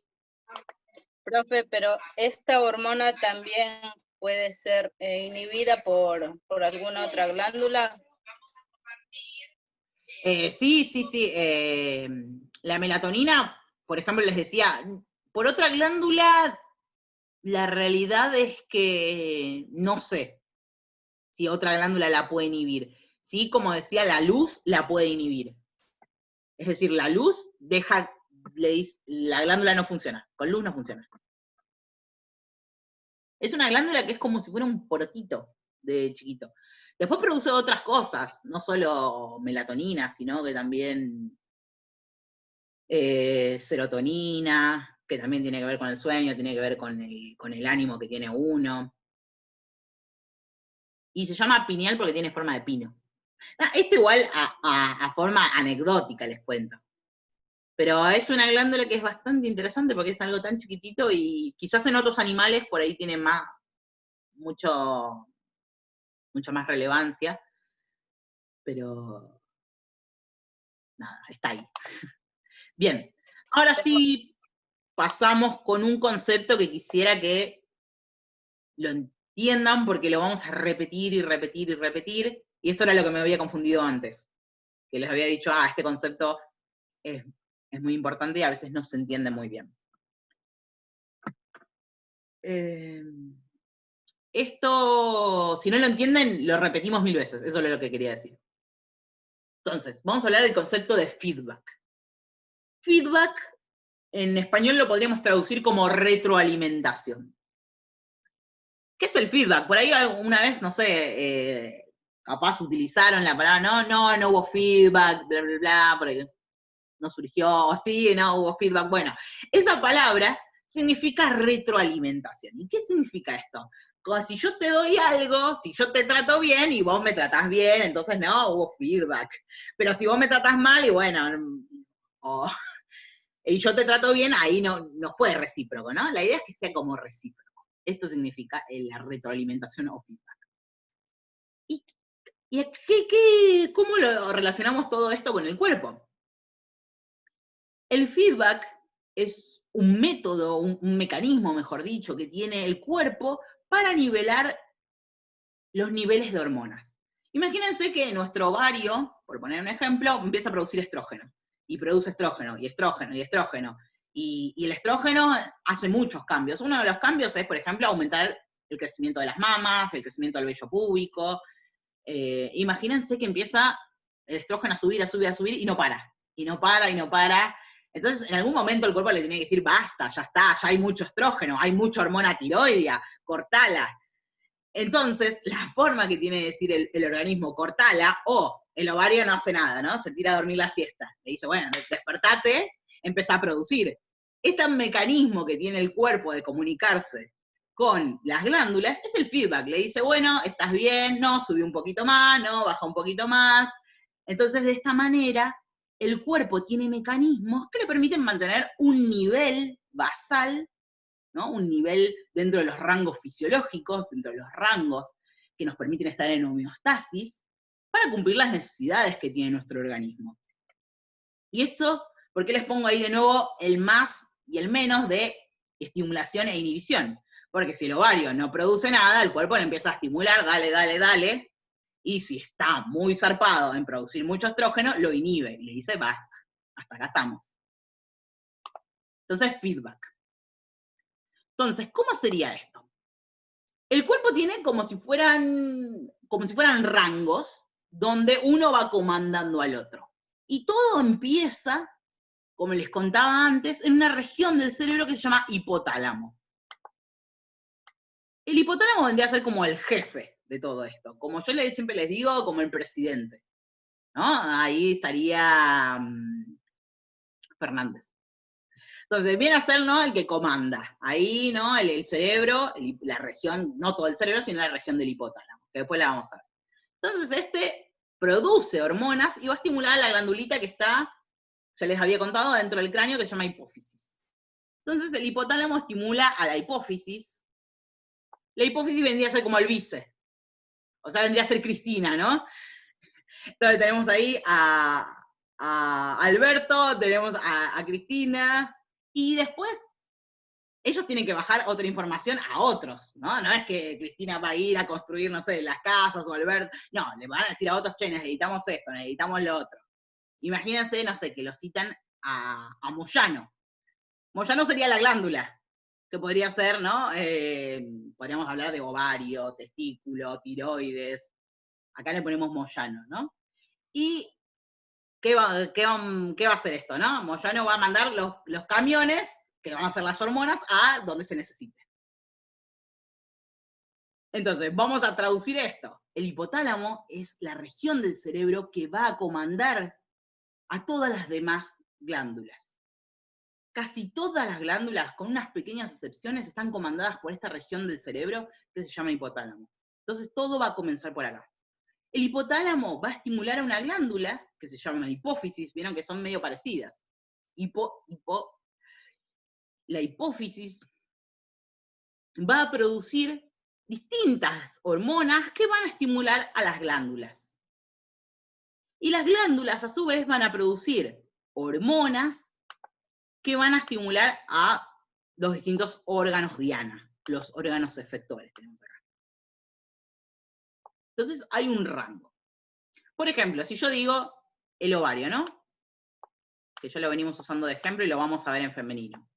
Profe, pero esta hormona también puede ser inhibida por alguna otra glándula. Sí. La melatonina por ejemplo, les decía, por otra glándula, la realidad es que no sé si otra glándula la puede inhibir. Sí, como decía, la luz la puede inhibir. Es decir, la luz deja, la glándula no funciona, con luz no funciona. Es una glándula que es como si fuera un porotito de chiquito. Después produce otras cosas, no solo melatonina, sino que también serotonina, que también tiene que ver con el sueño, tiene que ver con el ánimo que tiene uno. Y se llama pineal porque tiene forma de pino. Esto igual a forma anecdótica les cuento. Pero es una glándula que es bastante interesante porque es algo tan chiquitito y quizás en otros animales por ahí tiene mucha más relevancia, pero nada, está ahí. Bien, ahora sí pasamos con un concepto que quisiera que lo entiendan porque lo vamos a repetir y repetir y repetir, y esto era lo que me había confundido antes, que les había dicho, este concepto es muy importante y a veces no se entiende muy bien. Esto, si no lo entienden, lo repetimos 1000 veces, eso es lo que quería decir. Entonces, vamos a hablar del concepto de feedback. Feedback, en español lo podríamos traducir como retroalimentación. ¿Qué es el feedback? Por ahí alguna vez, no sé, capaz utilizaron la palabra, no hubo feedback, bla, bla, bla, porque no surgió, o sí, no hubo feedback. Bueno, esa palabra significa retroalimentación. ¿Y qué significa esto? Como si yo te doy algo, si yo te trato bien y vos me tratás bien, entonces no hubo feedback. Pero si vos me tratás mal y bueno, y yo te trato bien, ahí no fue recíproco, ¿no? La idea es que sea como recíproco. Esto significa la retroalimentación o feedback. ¿Y cómo lo relacionamos todo esto con el cuerpo? El feedback es un método, un mecanismo, mejor dicho, que tiene el cuerpo para nivelar los niveles de hormonas. Imagínense que nuestro ovario, por poner un ejemplo, empieza a producir estrógeno, y produce estrógeno, y estrógeno, y estrógeno, y el estrógeno hace muchos cambios. Uno de los cambios es, por ejemplo, aumentar el crecimiento de las mamas, el crecimiento del vello púbico. Imagínense que empieza el estrógeno a subir, a subir, a subir, y no para, y no para, y no para. Entonces, en algún momento el cuerpo le tiene que decir, basta, ya está, ya hay mucho estrógeno, hay mucha hormona tiroidea, cortala. Entonces, la forma que tiene de decir el organismo, cortala, o el ovario no hace nada, ¿no? Se tira a dormir la siesta. Le dice, bueno, despertate, empezá a producir. Este mecanismo que tiene el cuerpo de comunicarse con las glándulas es el feedback. Le dice, bueno, estás bien, no, subí un poquito más, no, baja un poquito más. Entonces, de esta manera, el cuerpo tiene mecanismos que le permiten mantener un nivel basal, ¿no? Un nivel dentro de los rangos fisiológicos, dentro de los rangos que nos permiten estar en homeostasis, para cumplir las necesidades que tiene nuestro organismo. Y esto, ¿por qué les pongo ahí de nuevo el más y el menos de estimulación e inhibición? Porque si el ovario no produce nada, el cuerpo le empieza a estimular, dale, dale, dale, y si está muy zarpado en producir mucho estrógeno, lo inhibe, y le dice, basta, hasta acá estamos. Entonces, feedback. Entonces, ¿cómo sería esto? El cuerpo tiene como si fueran rangos, donde uno va comandando al otro. Y todo empieza, como les contaba antes, en una región del cerebro que se llama hipotálamo. El hipotálamo vendría a ser como el jefe de todo esto. Como yo siempre les digo, como el presidente, ¿no? Ahí estaría Fernández. Entonces, viene a ser, ¿no?, el que comanda. Ahí, ¿no?, el cerebro, la región, no todo el cerebro, sino la región del hipotálamo, que después la vamos a ver. Entonces, este produce hormonas y va a estimular a la glandulita que está, ya les había contado, dentro del cráneo, que se llama hipófisis. Entonces, el hipotálamo estimula a la hipófisis. La hipófisis vendría a ser como el vice. O sea, vendría a ser Cristina, ¿no? Entonces, tenemos ahí a Alberto, tenemos a Cristina, y después ellos tienen que bajar otra información a otros, ¿no? No es que Cristina va a ir a construir, no sé, las casas o Alberto, no, le van a decir a otros, che, necesitamos esto, necesitamos lo otro. Imagínense, no sé, que lo citan a Moyano. Moyano sería la glándula, que podría ser, ¿no? Podríamos hablar de ovario, testículo, tiroides. Acá le ponemos Moyano, ¿no? Y ¿qué va a hacer esto, no? Moyano va a mandar los camiones, que van a ser las hormonas, a donde se necesite. Entonces, vamos a traducir esto. El hipotálamo es la región del cerebro que va a comandar a todas las demás glándulas. Casi todas las glándulas, con unas pequeñas excepciones, están comandadas por esta región del cerebro que se llama hipotálamo. Entonces, todo va a comenzar por acá. El hipotálamo va a estimular a una glándula que se llama hipófisis, vieron que son medio parecidas. La hipófisis va a producir distintas hormonas que van a estimular a las glándulas. Y las glándulas, a su vez, van a producir hormonas que van a estimular a los distintos órganos diana, los órganos efectores tenemos acá. Entonces hay un rango. Por ejemplo, si yo digo el ovario, ¿no? Que ya lo venimos usando de ejemplo y lo vamos a ver en femenino.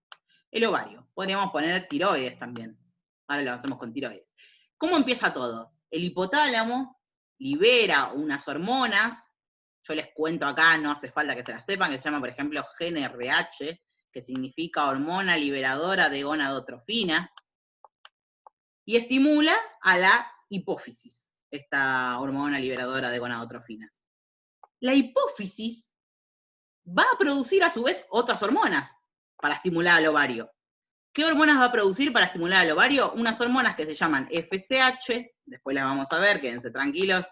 El ovario. Podríamos poner tiroides también. Ahora lo hacemos con tiroides. ¿Cómo empieza todo? El hipotálamo libera unas hormonas. Yo les cuento acá, no hace falta que se las sepan, que se llama, por ejemplo, GnRH, que significa hormona liberadora de gonadotrofinas, y estimula a la hipófisis, esta hormona liberadora de gonadotrofinas. La hipófisis va a producir a su vez otras hormonas para estimular al ovario. ¿Qué hormonas va a producir para estimular al ovario? Unas hormonas que se llaman FSH, después las vamos a ver, quédense tranquilos,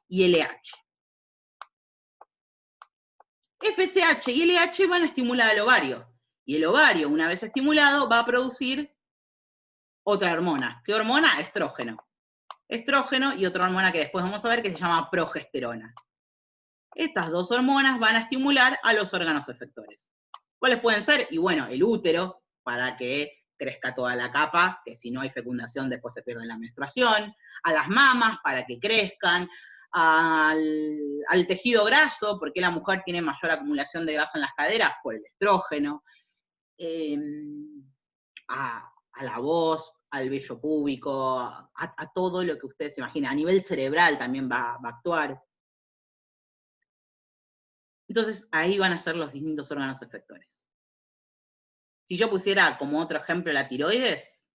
y LH. FSH y LH van a estimular al ovario. Y el ovario, una vez estimulado, va a producir otra hormona. ¿Qué hormona? Estrógeno. Estrógeno y otra hormona que después vamos a ver que se llama progesterona. Estas dos hormonas van a estimular a los órganos efectores. ¿Cuáles pueden ser? Y bueno, el útero, para que crezca toda la capa, que si no hay fecundación después se pierde la menstruación. A las mamas, para que crezcan. Al tejido graso, porque la mujer tiene mayor acumulación de grasa en las caderas por el estrógeno, a la voz, al vello púbico, a todo lo que ustedes se imaginen. A nivel cerebral también va a actuar. Entonces ahí van a ser los distintos órganos efectores. Si yo pusiera como otro ejemplo la tiroides,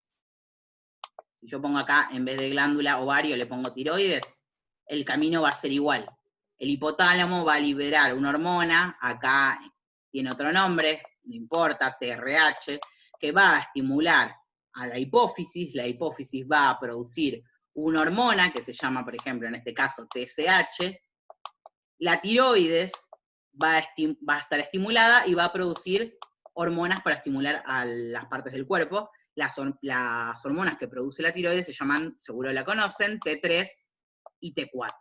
si yo pongo acá en vez de glándula ovario le pongo tiroides, el camino va a ser igual. El hipotálamo va a liberar una hormona, acá tiene otro nombre, no importa, TRH, que va a estimular a la hipófisis va a producir una hormona que se llama, por ejemplo, en este caso TSH, la tiroides va a estar estimulada y va a producir hormonas para estimular a las partes del cuerpo. Las hormonas que produce la tiroides se llaman, seguro la conocen, T3 y T4,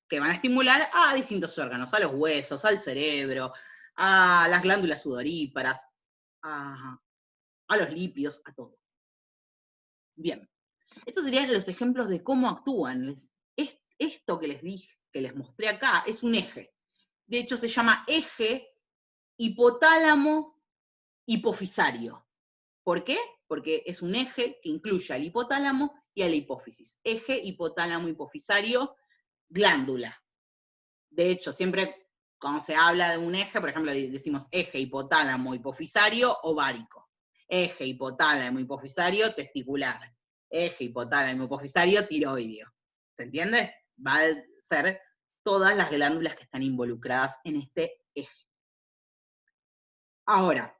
que van a estimular a distintos órganos, a los huesos, al cerebro, a las glándulas sudoríparas, a los lípidos, a todo. Bien, estos serían los ejemplos de cómo actúan. Esto que les dije, que les mostré acá, es un eje. De hecho, se llama eje hipotálamo hipofisario. ¿Por qué? Porque es un eje que incluye al hipotálamo y a la hipófisis. Eje hipotálamo hipofisario, glándula. De hecho, siempre cuando se habla de un eje, por ejemplo, decimos eje hipotálamo hipofisario ovárico. Eje hipotálamo hipofisario testicular. Eje hipotálamo hipofisario tiroideo. ¿Se entiende? Va a ser todas las glándulas que están involucradas en este eje. Ahora,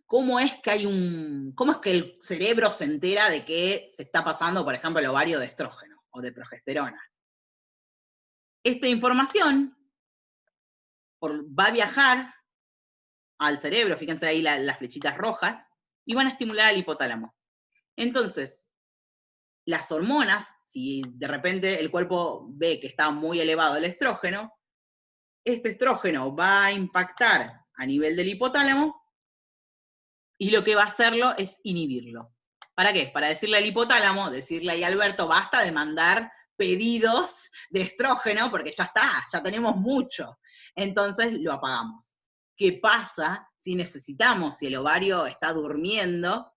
¿cómo es que el cerebro se entera de que se está pasando, por ejemplo, el ovario de estrógeno o de progesterona? Esta información va a viajar al cerebro, fíjense ahí las flechitas rojas, y van a estimular al hipotálamo. Entonces, las hormonas, si de repente el cuerpo ve que está muy elevado el estrógeno, este estrógeno va a impactar a nivel del hipotálamo, y lo que va a hacerlo es inhibirlo. ¿Para qué? Para decirle al hipotálamo, decirle ahí a Alberto, basta de mandar pedidos de estrógeno, porque ya está, ya tenemos mucho. Entonces lo apagamos. ¿Qué pasa si necesitamos, si el ovario está durmiendo?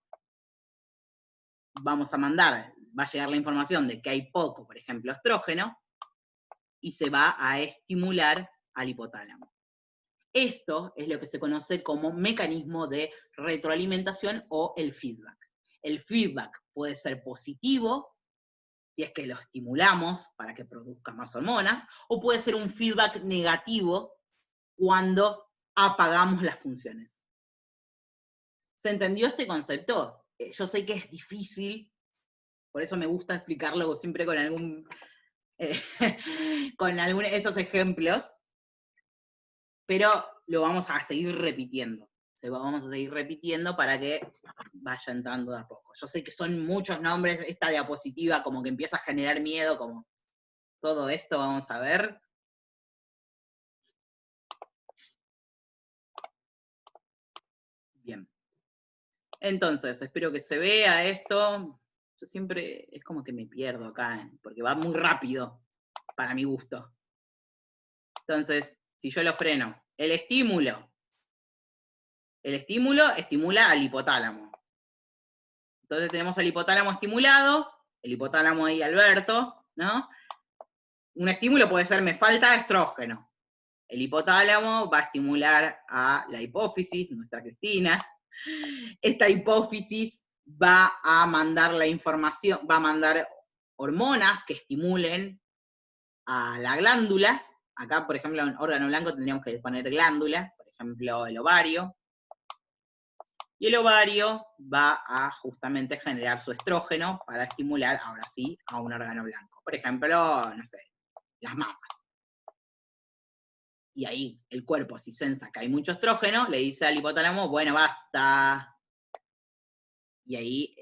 Vamos a mandar, va a llegar la información de que hay poco, por ejemplo, estrógeno, y se va a estimular al hipotálamo. Esto es lo que se conoce como mecanismo de retroalimentación o el feedback. El feedback puede ser positivo, si es que lo estimulamos para que produzca más hormonas, o puede ser un feedback negativo cuando apagamos las funciones. ¿Se entendió este concepto? Yo sé que es difícil, por eso me gusta explicarlo siempre con alguno de estos ejemplos, pero lo vamos a seguir repitiendo. Vamos a seguir repitiendo para que vaya entrando de a poco. Yo sé que son muchos nombres, esta diapositiva como que empieza a generar miedo, como todo esto, vamos a ver. Bien. Entonces, espero que se vea esto. Yo siempre es como que me pierdo acá, porque va muy rápido, para mi gusto. Entonces, si yo lo freno, el estímulo estimula al hipotálamo. Entonces tenemos al hipotálamo estimulado, el hipotálamo ahí Alberto, ¿no? Un estímulo puede ser, me falta estrógeno. El hipotálamo va a estimular a la hipófisis, nuestra Cristina. Esta hipófisis va a mandar la información, va a mandar hormonas que estimulen a la glándula. Acá, por ejemplo, en órgano blanco tendríamos que poner glándula, por ejemplo, el ovario. Y el ovario va a justamente generar su estrógeno para estimular, ahora sí, a un órgano blanco. Por ejemplo, no sé, las mamas. Y ahí el cuerpo, si sensa que hay mucho estrógeno, le dice al hipotálamo, bueno, basta. Y ahí,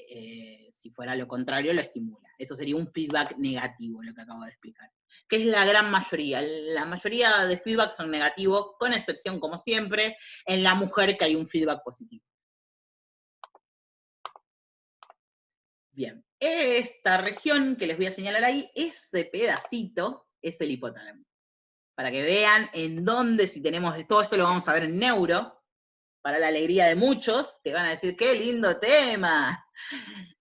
si fuera lo contrario, lo estimula. Eso sería un feedback negativo, lo que acabo de explicar. Que es la gran mayoría. La mayoría de feedback son negativos, con excepción, como siempre, en la mujer que hay un feedback positivo. Bien, esta región que les voy a señalar ahí, ese pedacito es el hipotálamo. Para que vean en dónde, si tenemos, todo esto lo vamos a ver en neuro, para la alegría de muchos, que van a decir, ¡qué lindo tema!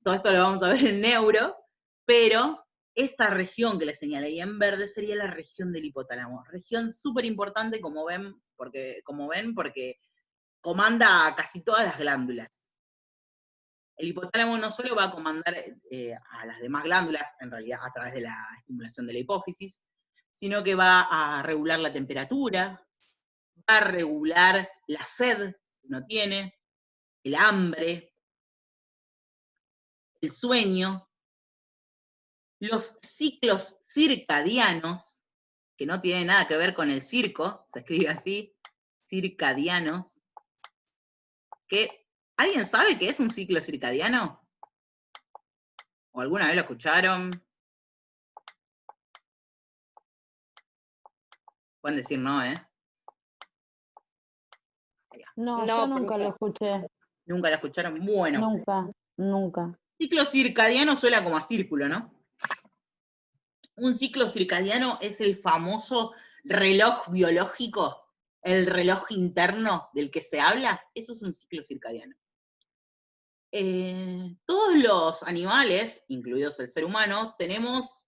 Todo esto lo vamos a ver en neuro, pero esa región que les señalé ahí en verde sería la región del hipotálamo. Región súper importante, como ven, porque comanda casi todas las glándulas. El hipotálamo no solo va a comandar a las demás glándulas, en realidad a través de la estimulación de la hipófisis, sino que va a regular la temperatura, va a regular la sed que uno tiene, el hambre, el sueño, los ciclos circadianos, que no tienen nada que ver con el circo, se escribe así, circadianos, que ¿alguien sabe qué es un ciclo circadiano? ¿O alguna vez lo escucharon? Pueden decir no, ¿eh? No, No, yo nunca profe. lo escuché. ¿Nunca lo escucharon? Bueno. Nunca. Ciclo circadiano suena como a círculo, ¿no? Un ciclo circadiano es el famoso reloj biológico, el reloj interno del que se habla. Eso es un ciclo circadiano. Todos los animales, incluidos el ser humano, tenemos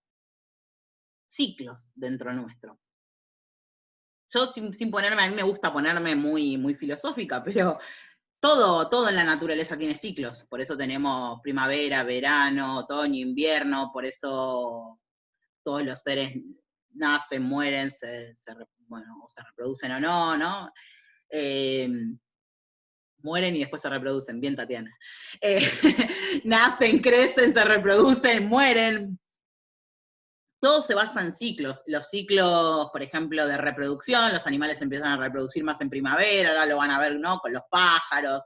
ciclos dentro nuestro. Yo sin ponerme, a mí me gusta ponerme muy, muy filosófica, pero todo en la naturaleza tiene ciclos. Por eso tenemos primavera, verano, otoño, invierno, por eso todos los seres nacen, mueren, o se reproducen o no, ¿no? Mueren y después se reproducen, bien Tatiana. Nacen, crecen, se reproducen, mueren. Todo se basa en ciclos. Los ciclos, por ejemplo, de reproducción, los animales empiezan a reproducir más en primavera, ahora lo van a ver, ¿no? Con los pájaros.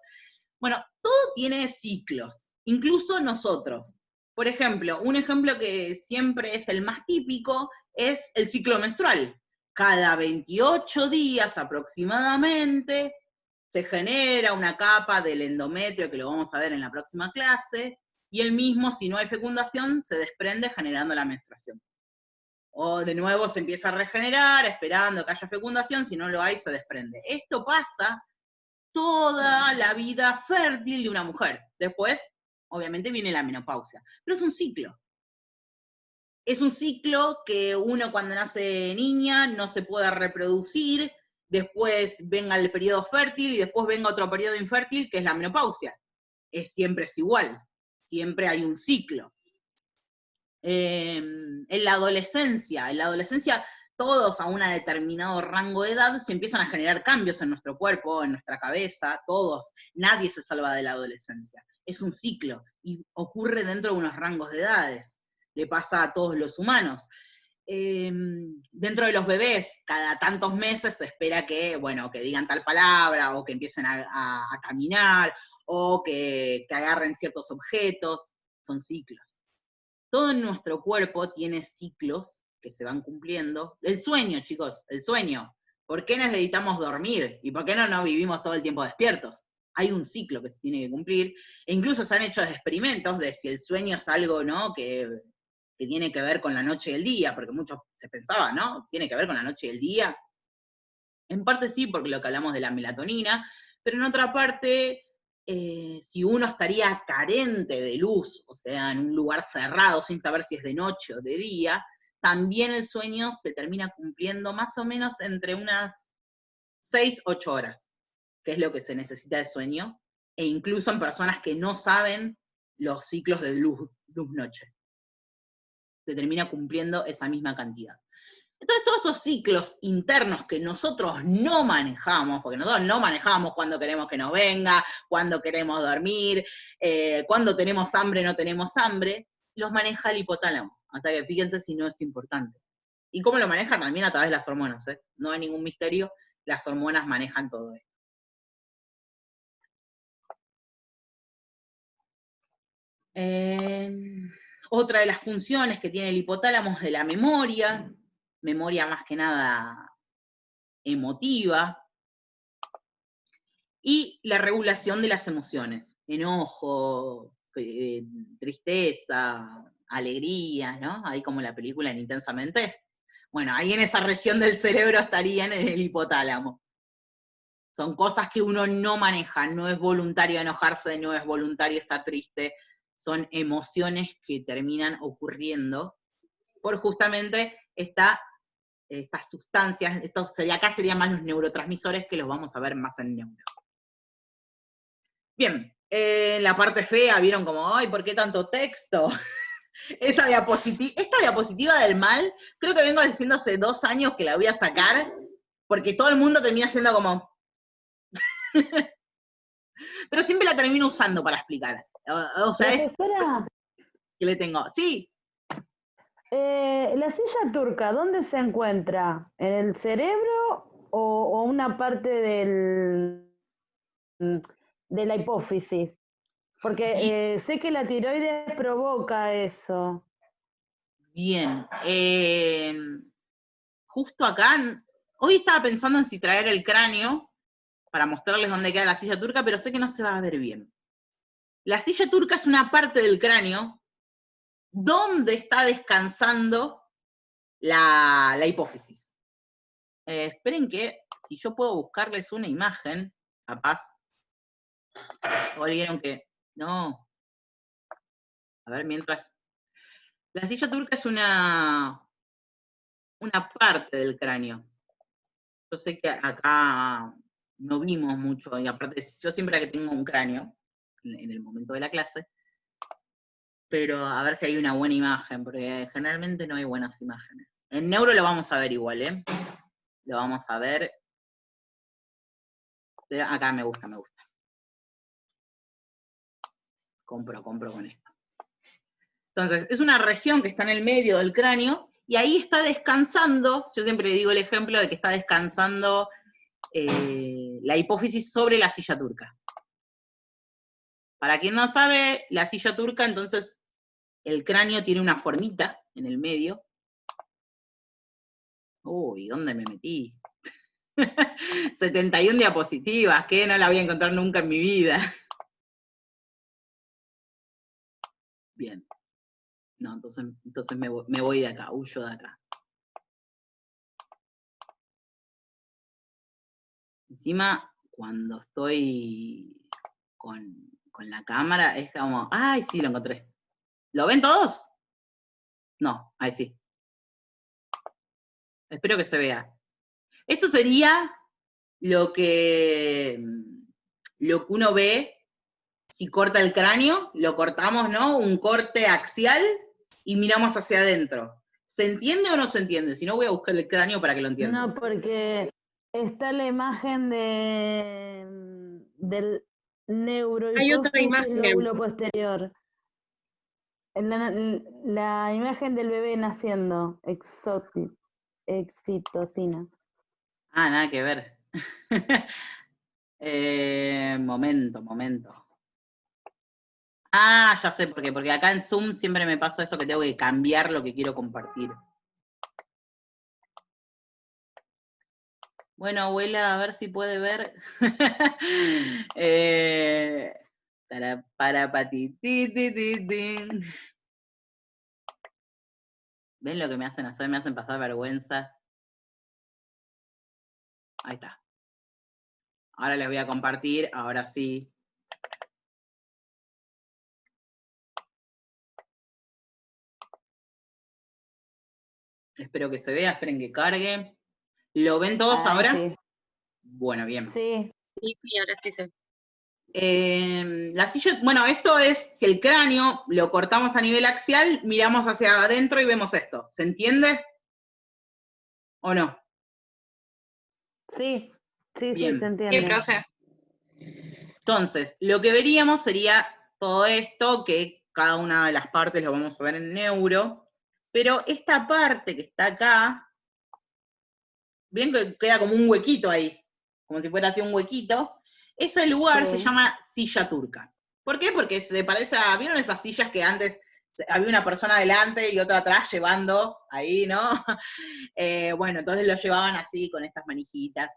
Bueno, todo tiene ciclos, incluso nosotros. Por ejemplo, un ejemplo que siempre es el más típico es el ciclo menstrual. Cada 28 días aproximadamente se genera una capa del endometrio, que lo vamos a ver en la próxima clase, y el mismo, si no hay fecundación, se desprende generando la menstruación. O de nuevo se empieza a regenerar, esperando que haya fecundación, si no lo hay, se desprende. Esto pasa toda la vida fértil de una mujer. Después, obviamente, viene la menopausia. Pero es un ciclo. Es un ciclo que uno cuando nace niña no se puede reproducir, después venga el periodo fértil y después venga otro periodo infértil, que es la menopausia. Siempre es igual. Siempre hay un ciclo. En la adolescencia todos a un determinado rango de edad se empiezan a generar cambios en nuestro cuerpo, en nuestra cabeza, todos. Nadie se salva de la adolescencia. Es un ciclo y ocurre dentro de unos rangos de edades. Le pasa a todos los humanos. Dentro de los bebés, cada tantos meses se espera que, bueno, que digan tal palabra, o que empiecen a caminar, o que agarren ciertos objetos. Son ciclos. Todo en nuestro cuerpo tiene ciclos que se van cumpliendo. El sueño, chicos, el sueño. ¿Por qué necesitamos dormir? ¿Y por qué no vivimos todo el tiempo despiertos? Hay un ciclo que se tiene que cumplir. E incluso se han hecho experimentos de si el sueño es algo, ¿no?, que tiene que ver con la noche y el día, porque muchos se pensaba, ¿no? ¿Tiene que ver con la noche y el día? En parte sí, porque lo que hablamos de la melatonina, pero en otra parte, si uno estaría carente de luz, o sea, en un lugar cerrado, sin saber si es de noche o de día, también el sueño se termina cumpliendo más o menos entre unas 6-8 horas, que es lo que se necesita de sueño, e incluso en personas que no saben los ciclos de luz-noche. Se termina cumpliendo esa misma cantidad. Entonces, todos esos ciclos internos que nosotros no manejamos, porque nosotros no manejamos cuando queremos que nos venga, cuando queremos dormir, cuando tenemos hambre, no tenemos hambre, los maneja el hipotálamo. O sea que fíjense si no es importante. Y cómo lo maneja también a través de las hormonas, ¿eh? No hay ningún misterio, las hormonas manejan todo esto. Otra de las funciones que tiene el hipotálamo es de la memoria más que nada emotiva, y la regulación de las emociones, enojo, tristeza, alegría, ¿no? Ahí como la película en Intensamente. Bueno, ahí en esa región del cerebro estarían en el hipotálamo. Son cosas que uno no maneja, no es voluntario enojarse, no es voluntario estar triste, son emociones que terminan ocurriendo por justamente estas sustancias, acá serían más los neurotransmisores, que los vamos a ver más en neuro. Bien, la parte fea, vieron como, ay, ¿por qué tanto texto? Esta diapositiva del mal, creo que vengo diciendo hace 2 años que la voy a sacar, porque todo el mundo termina siendo como... Pero siempre la termino usando para explicar. O sea, es... ¿Qué le tengo? Sí. La silla turca, ¿dónde se encuentra? ¿En el cerebro o una parte de la hipófisis? Porque sé que la tiroides provoca eso. Bien. Justo acá, hoy estaba pensando en si traer el cráneo para mostrarles dónde queda la silla turca, pero sé que no se va a ver bien. La silla turca es una parte del cráneo donde está descansando la hipófisis. Esperen que, si yo puedo buscarles una imagen, capaz. O vieron que, no. A ver, mientras. La silla turca es una parte del cráneo. Yo sé que acá no vimos mucho, y aparte, yo siempre que tengo un cráneo, en el momento de la clase, pero a ver si hay una buena imagen, porque generalmente no hay buenas imágenes. En neuro lo vamos a ver igual, ¿eh? Lo vamos a ver. Pero acá me gusta. Compro con esto. Entonces, es una región que está en el medio del cráneo, y ahí está descansando, yo siempre digo el ejemplo de que está descansando la hipófisis sobre la silla turca. Para quien no sabe, la silla turca, entonces, el cráneo tiene una formita en el medio. Uy, ¿dónde me metí? 71 diapositivas, que no la voy a encontrar nunca en mi vida. Bien. No, entonces me voy de acá, huyo de acá. Encima, cuando estoy con la cámara, es como, ¡ay, sí, lo encontré! ¿Lo ven todos? No, ahí sí. Espero que se vea. Esto sería lo que uno ve si corta el cráneo, lo cortamos, ¿no? Un corte axial y miramos hacia adentro. ¿Se entiende o no se entiende? Si no, voy a buscar el cráneo para que lo entiendan. No, porque está la imagen del Hay otra neurohipófisis imagen. lóbulo posterior. La imagen del bebé naciendo, excitocina. Ah, nada que ver. Momento. Ah, ya sé por qué, porque acá en Zoom siempre me pasa eso que tengo que cambiar lo que quiero compartir. Bueno, abuela, a ver si puede ver. ¿Ven lo que me hacen hacer? Me hacen pasar vergüenza. Ahí está. Ahora les voy a compartir, ahora sí. Espero que se vea, esperen que cargue. ¿Lo ven todos ahora? Sí. Bueno, bien. Sí. Sí, ahora sí se. La silla, bueno, esto es, si el cráneo lo cortamos a nivel axial, miramos hacia adentro y vemos esto. ¿Se entiende? ¿O no? Sí, Bien. se Sí, entiende. profe. Entonces, lo que veríamos sería todo esto, que cada una de las partes lo vamos a ver en neuro, pero esta parte que está acá, ven que queda como un huequito ahí, como si fuera así un huequito, ese lugar se llama silla turca. ¿Por qué? Porque se parece a, ¿vieron esas sillas que antes había una persona adelante y otra atrás llevando ahí, ¿no? Bueno, entonces lo llevaban así con estas manijitas.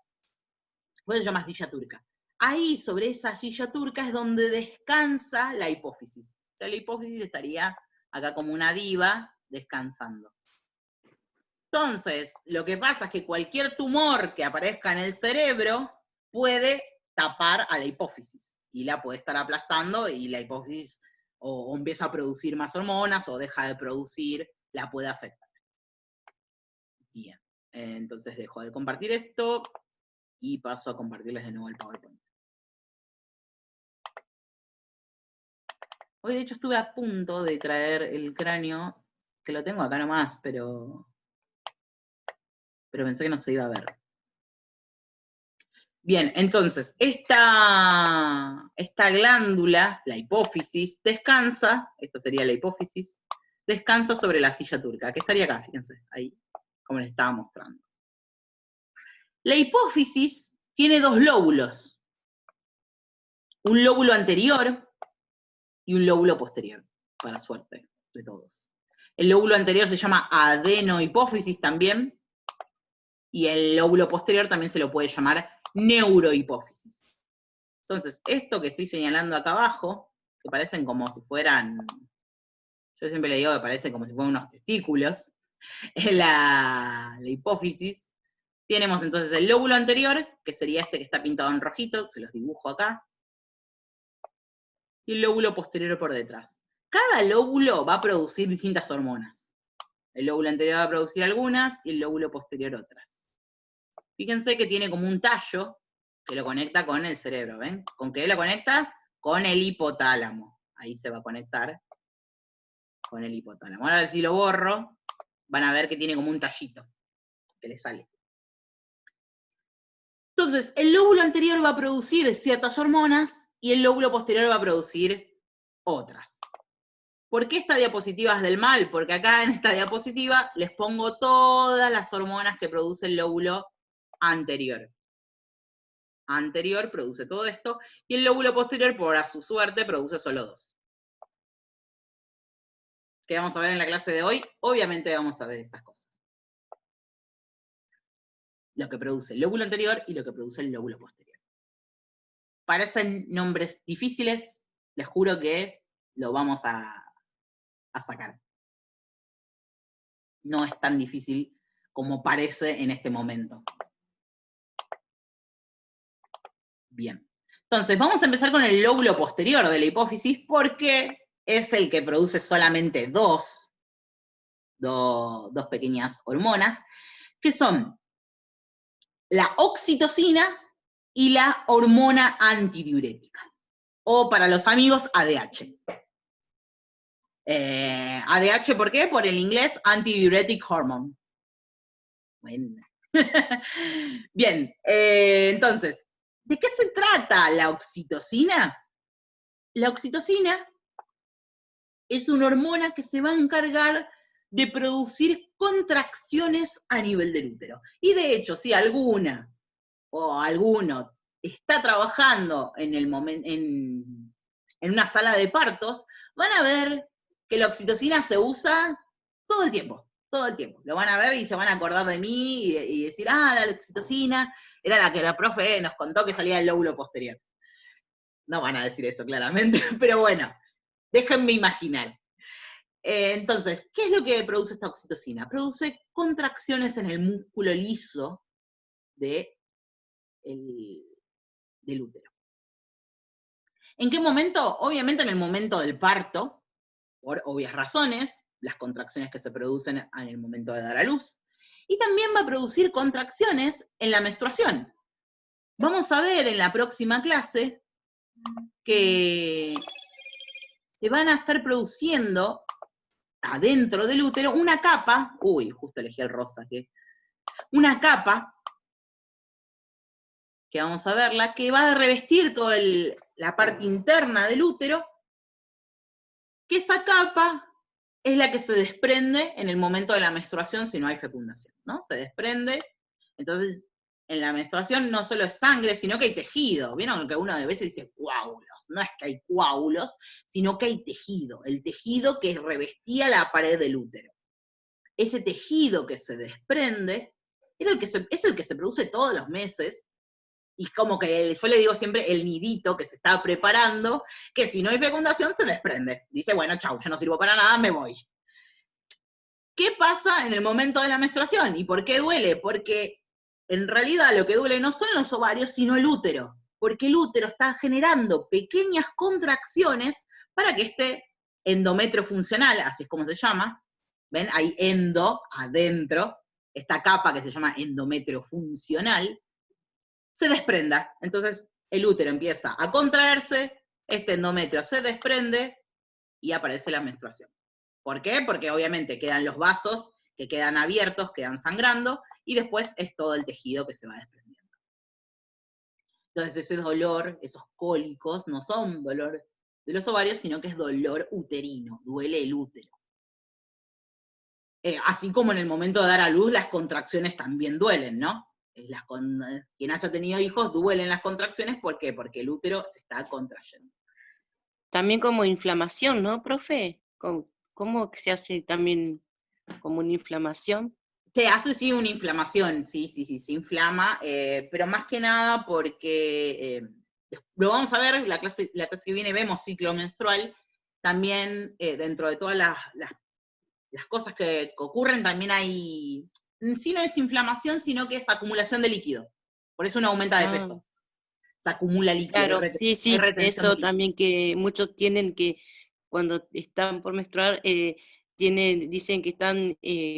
Por eso se llama silla turca. Ahí, sobre esa silla turca, es donde descansa la hipófisis. O sea, la hipófisis estaría acá como una diva descansando. Entonces, lo que pasa es que cualquier tumor que aparezca en el cerebro puede tapar a la hipófisis y la puede estar aplastando y la hipófisis o empieza a producir más hormonas o deja de producir, la puede afectar. Bien, entonces dejo de compartir esto y paso a compartirles de nuevo el PowerPoint. Hoy de hecho estuve a punto de traer el cráneo, que lo tengo acá nomás, pero pensé que no se iba a ver. Bien, entonces, esta glándula, la hipófisis, descansa, esta sería la hipófisis, descansa sobre la silla turca, que estaría acá, fíjense, ahí, como les estaba mostrando. La hipófisis tiene dos lóbulos, un lóbulo anterior y un lóbulo posterior, para suerte de todos. El lóbulo anterior se llama adenohipófisis también, y el lóbulo posterior también se lo puede llamar neurohipófisis. Entonces, esto que estoy señalando acá abajo, que parecen como si fueran, yo siempre le digo que parecen como si fueran unos testículos, es la hipófisis. Tenemos entonces el lóbulo anterior, que sería este que está pintado en rojito, se los dibujo acá, y el lóbulo posterior por detrás. Cada lóbulo va a producir distintas hormonas. El lóbulo anterior va a producir algunas y el lóbulo posterior otras. Fíjense que tiene como un tallo que lo conecta con el cerebro, ¿ven? ¿Con qué lo conecta? Con el hipotálamo. Ahí se va a conectar con el hipotálamo. Ahora si lo borro, van a ver que tiene como un tallito que le sale. Entonces, el lóbulo anterior va a producir ciertas hormonas y el lóbulo posterior va a producir otras. ¿Por qué esta diapositiva es del mal? Porque acá en esta diapositiva les pongo todas las hormonas que produce el lóbulo anterior. Anterior produce todo esto, y el lóbulo posterior, por a su suerte, produce solo dos. ¿Qué vamos a ver en la clase de hoy? Obviamente vamos a ver estas cosas. Lo que produce el lóbulo anterior y lo que produce el lóbulo posterior. Parecen nombres difíciles, les juro que lo vamos a sacar. No es tan difícil como parece en este momento. Bien. Entonces, vamos a empezar con el lóbulo posterior de la hipófisis, porque es el que produce solamente dos pequeñas hormonas, que son la oxitocina y la hormona antidiurética, o para los amigos, ADH. ADH, ¿por qué? Por el inglés Antidiuretic Hormone. Bueno. Bien, entonces, ¿de qué se trata la oxitocina? La oxitocina es una hormona que se va a encargar de producir contracciones a nivel del útero. Y de hecho, si alguna o alguno está trabajando en una sala de partos, van a ver que la oxitocina se usa todo el tiempo, todo el tiempo. Lo van a ver y se van a acordar de mí y decir, la oxitocina era la que la profe nos contó que salía del lóbulo posterior. No van a decir eso claramente, pero bueno, déjenme imaginar. Entonces, ¿qué es lo que produce esta oxitocina? Produce contracciones en el músculo liso del útero. ¿En qué momento? Obviamente en el momento del parto, por obvias razones, las contracciones que se producen en el momento de dar a luz. Y también va a producir contracciones en la menstruación. Vamos a ver en la próxima clase que se van a estar produciendo adentro del útero una capa, justo elegí el rosa, una capa, que vamos a verla, que va a revestir toda la parte interna del útero, que esa capa es la que se desprende en el momento de la menstruación si no hay fecundación, ¿no? Se desprende, entonces en la menstruación no solo es sangre, sino que hay tejido. ¿Vieron que uno a veces dice coágulos? No es que hay coágulos, sino que hay tejido, el tejido que revestía la pared del útero. Ese tejido que se desprende es el que se produce todos los meses, y como que yo le digo siempre el nidito que se está preparando, que si no hay fecundación se desprende. Dice, bueno, chau, yo no sirvo para nada, me voy. ¿Qué pasa en el momento de la menstruación? ¿Y por qué duele? Porque en realidad lo que duele no son los ovarios, sino el útero. Porque el útero está generando pequeñas contracciones para que este endometrio funcional, así es como se llama, ¿ven? Hay endo, adentro, esta capa que se llama endometrio funcional, se desprenda. Entonces el útero empieza a contraerse, este endometrio se desprende y aparece la menstruación. ¿Por qué? Porque obviamente quedan los vasos que quedan abiertos, quedan sangrando, y después es todo el tejido que se va desprendiendo. Entonces ese dolor, esos cólicos, no son dolor de los ovarios, sino que es dolor uterino, duele el útero. Así como en el momento de dar a luz, las contracciones también duelen, ¿no? Quien haya tenido hijos duelen las contracciones, ¿por qué? Porque el útero se está contrayendo. También como inflamación, ¿no, profe? ¿Cómo se hace también como una inflamación? Se hace sí una inflamación, sí, se inflama, pero más que nada porque, lo vamos a ver, la clase que viene vemos ciclo menstrual, también dentro de todas las cosas que ocurren, también hay, sí no es inflamación, sino que es acumulación de líquido, por eso uno aumenta de peso, se acumula líquido. Claro, sí, eso también que muchos tienen que cuando están por menstruar, dicen que están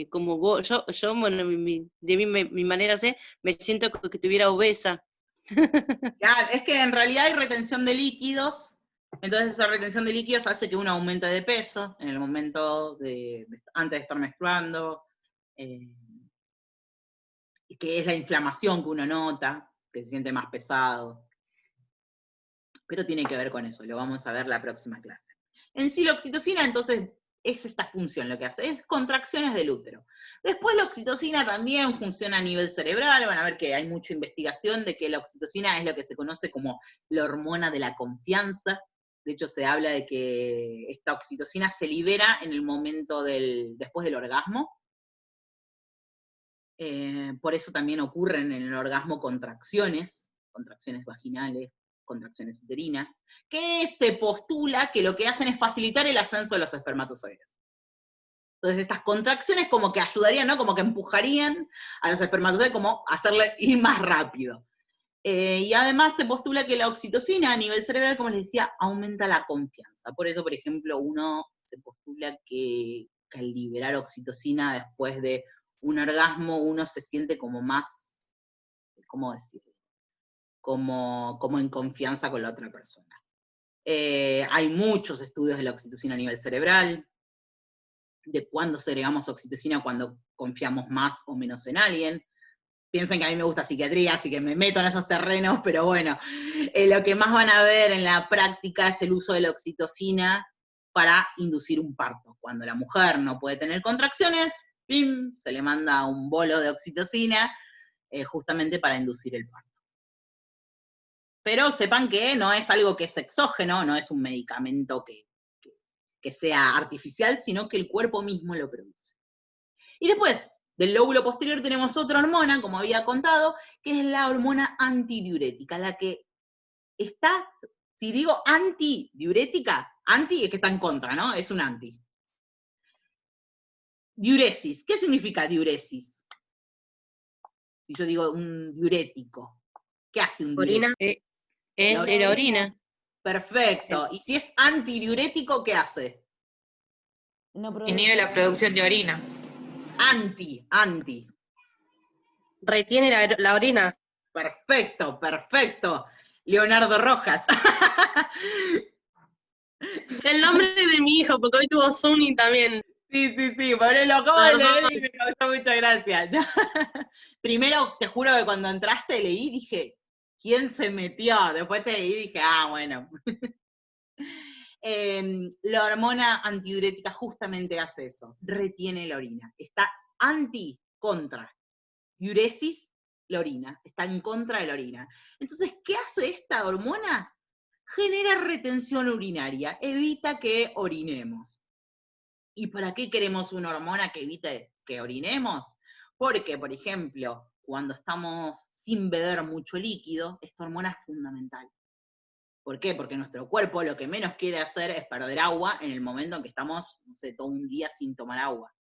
como vos, yo bueno, mi manera de ser, me siento como que estuviera obesa. Claro, es que en realidad hay retención de líquidos, entonces esa retención de líquidos hace que uno aumente de peso en el momento antes de estar menstruando, que es la inflamación que uno nota, que se siente más pesado. Pero tiene que ver con eso, lo vamos a ver la próxima clase. En sí la oxitocina, entonces, es esta función lo que hace, es contracciones del útero. Después la oxitocina también funciona a nivel cerebral, van a ver que hay mucha investigación de que la oxitocina es lo que se conoce como la hormona de la confianza. De hecho, se habla de que esta oxitocina se libera en el momento después del orgasmo. Por eso también ocurren en el orgasmo contracciones vaginales, contracciones uterinas, que se postula que lo que hacen es facilitar el ascenso de los espermatozoides. Entonces estas contracciones como que ayudarían, ¿no? Como que empujarían a los espermatozoides como a hacerle ir más rápido. Y además se postula que la oxitocina a nivel cerebral, como les decía, aumenta la confianza. Por eso, por ejemplo, uno se postula que al liberar oxitocina después de un orgasmo, uno se siente como más, ¿cómo decirlo? Como en confianza con la otra persona. Hay muchos estudios de la oxitocina a nivel cerebral, de cuándo segregamos oxitocina, cuando confiamos más o menos en alguien. Piensen que a mí me gusta psiquiatría, así que me meto en esos terrenos, pero bueno, lo que más van a ver en la práctica es el uso de la oxitocina para inducir un parto. Cuando la mujer no puede tener contracciones, ¡pim!, se le manda un bolo de oxitocina justamente para inducir el parto. Pero sepan que no es algo que es exógeno, no es un medicamento que sea artificial, sino que el cuerpo mismo lo produce. Y después, del lóbulo posterior tenemos otra hormona, como había contado, que es la hormona antidiurética, la que está, si digo antidiurética, anti es que está en contra, ¿no? Es un anti. Diuresis, ¿qué significa diuresis? Si yo digo un diurético, ¿qué hace un diurético? Es la orina. Perfecto. Y si es antidiurético, ¿qué hace? Inhibe la producción de orina. Anti. Retiene la orina. Perfecto, perfecto. Leonardo Rojas. El nombre de mi hijo, porque hoy tuvo Zuni también. Sí, por eso lo acabo de leer y me causó mucha gracia. Primero, te juro que cuando entraste leí, dije, ¿quién se metió? Después te leí y dije, bueno. La hormona antidiurética justamente hace eso, retiene la orina. Está contra. Diuresis, la orina, está en contra de la orina. Entonces, ¿qué hace esta hormona? Genera retención urinaria, evita que orinemos. ¿Y para qué queremos una hormona que evite que orinemos? Porque, por ejemplo, cuando estamos sin beber mucho líquido, esta hormona es fundamental. ¿Por qué? Porque nuestro cuerpo lo que menos quiere hacer es perder agua en el momento en que estamos, no sé, todo un día sin tomar agua.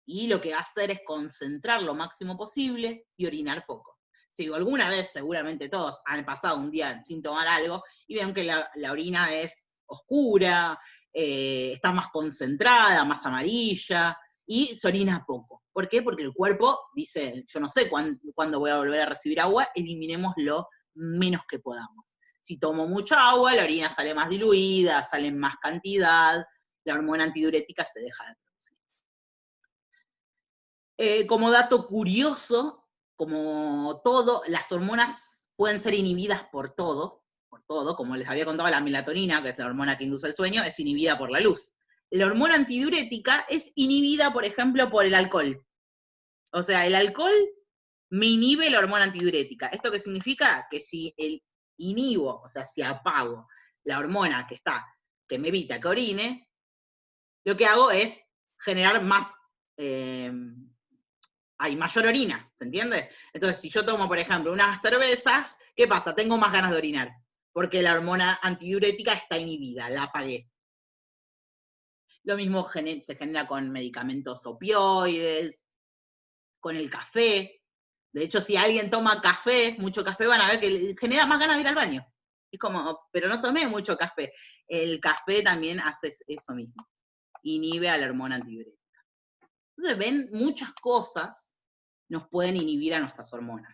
Y lo que va a hacer es concentrar lo máximo posible y orinar poco. Si alguna vez, seguramente todos han pasado un día sin tomar algo, y ven que la orina es oscura, está más concentrada, más amarilla, y se orina poco. ¿Por qué? Porque el cuerpo dice, yo no sé cuándo voy a volver a recibir agua, eliminemos lo menos que podamos. Si tomo mucha agua, la orina sale más diluida, sale en más cantidad, la hormona antidiurética se deja de producir. Como dato curioso, como todo, las hormonas pueden ser inhibidas por todo, como les había contado, la melatonina, que es la hormona que induce el sueño, es inhibida por la luz. La hormona antidiurética es inhibida, por ejemplo, por el alcohol. O sea, el alcohol me inhibe la hormona antidiurética. ¿Esto qué significa? Que si inhibo, o sea, si apago la hormona que me evita que orine, lo que hago es generar más, hay mayor orina, ¿se entiende? Entonces, si yo tomo, por ejemplo, unas cervezas, ¿qué pasa? Tengo más ganas de orinar, porque la hormona antidiurética está inhibida, la apagué. Lo mismo se genera con medicamentos opioides, con el café. De hecho, si alguien toma café, mucho café, van a ver que genera más ganas de ir al baño. Es como, pero no tomé mucho café. El café también hace eso mismo. Inhibe a la hormona antidiurética. Entonces, ven, muchas cosas nos pueden inhibir a nuestras hormonas.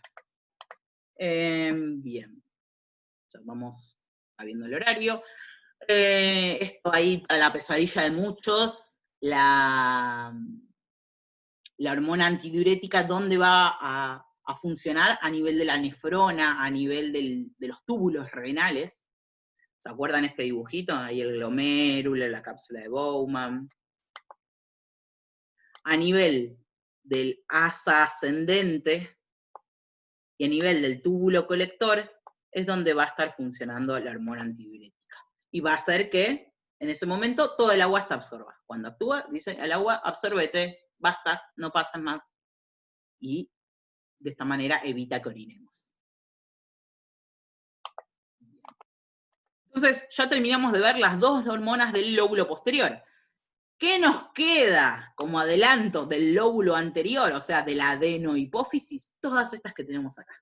Bien. Ya vamos viendo el horario. Esto ahí, a la pesadilla de muchos, la hormona antidiurética, ¿dónde va a funcionar? A nivel de la nefrona, a nivel de los túbulos renales. ¿Se acuerdan este dibujito? Ahí el glomérulo, la cápsula de Bowman. A nivel del asa ascendente y a nivel del túbulo colector es donde va a estar funcionando la hormona antidiurética. Y va a hacer que, en ese momento, todo el agua se absorba. Cuando actúa, dice el agua, absorbete, basta, no pasen más. Y de esta manera evita que orinemos. Entonces, ya terminamos de ver las dos hormonas del lóbulo posterior. ¿Qué nos queda como adelanto del lóbulo anterior, o sea, de la adenohipófisis? Todas estas que tenemos acá.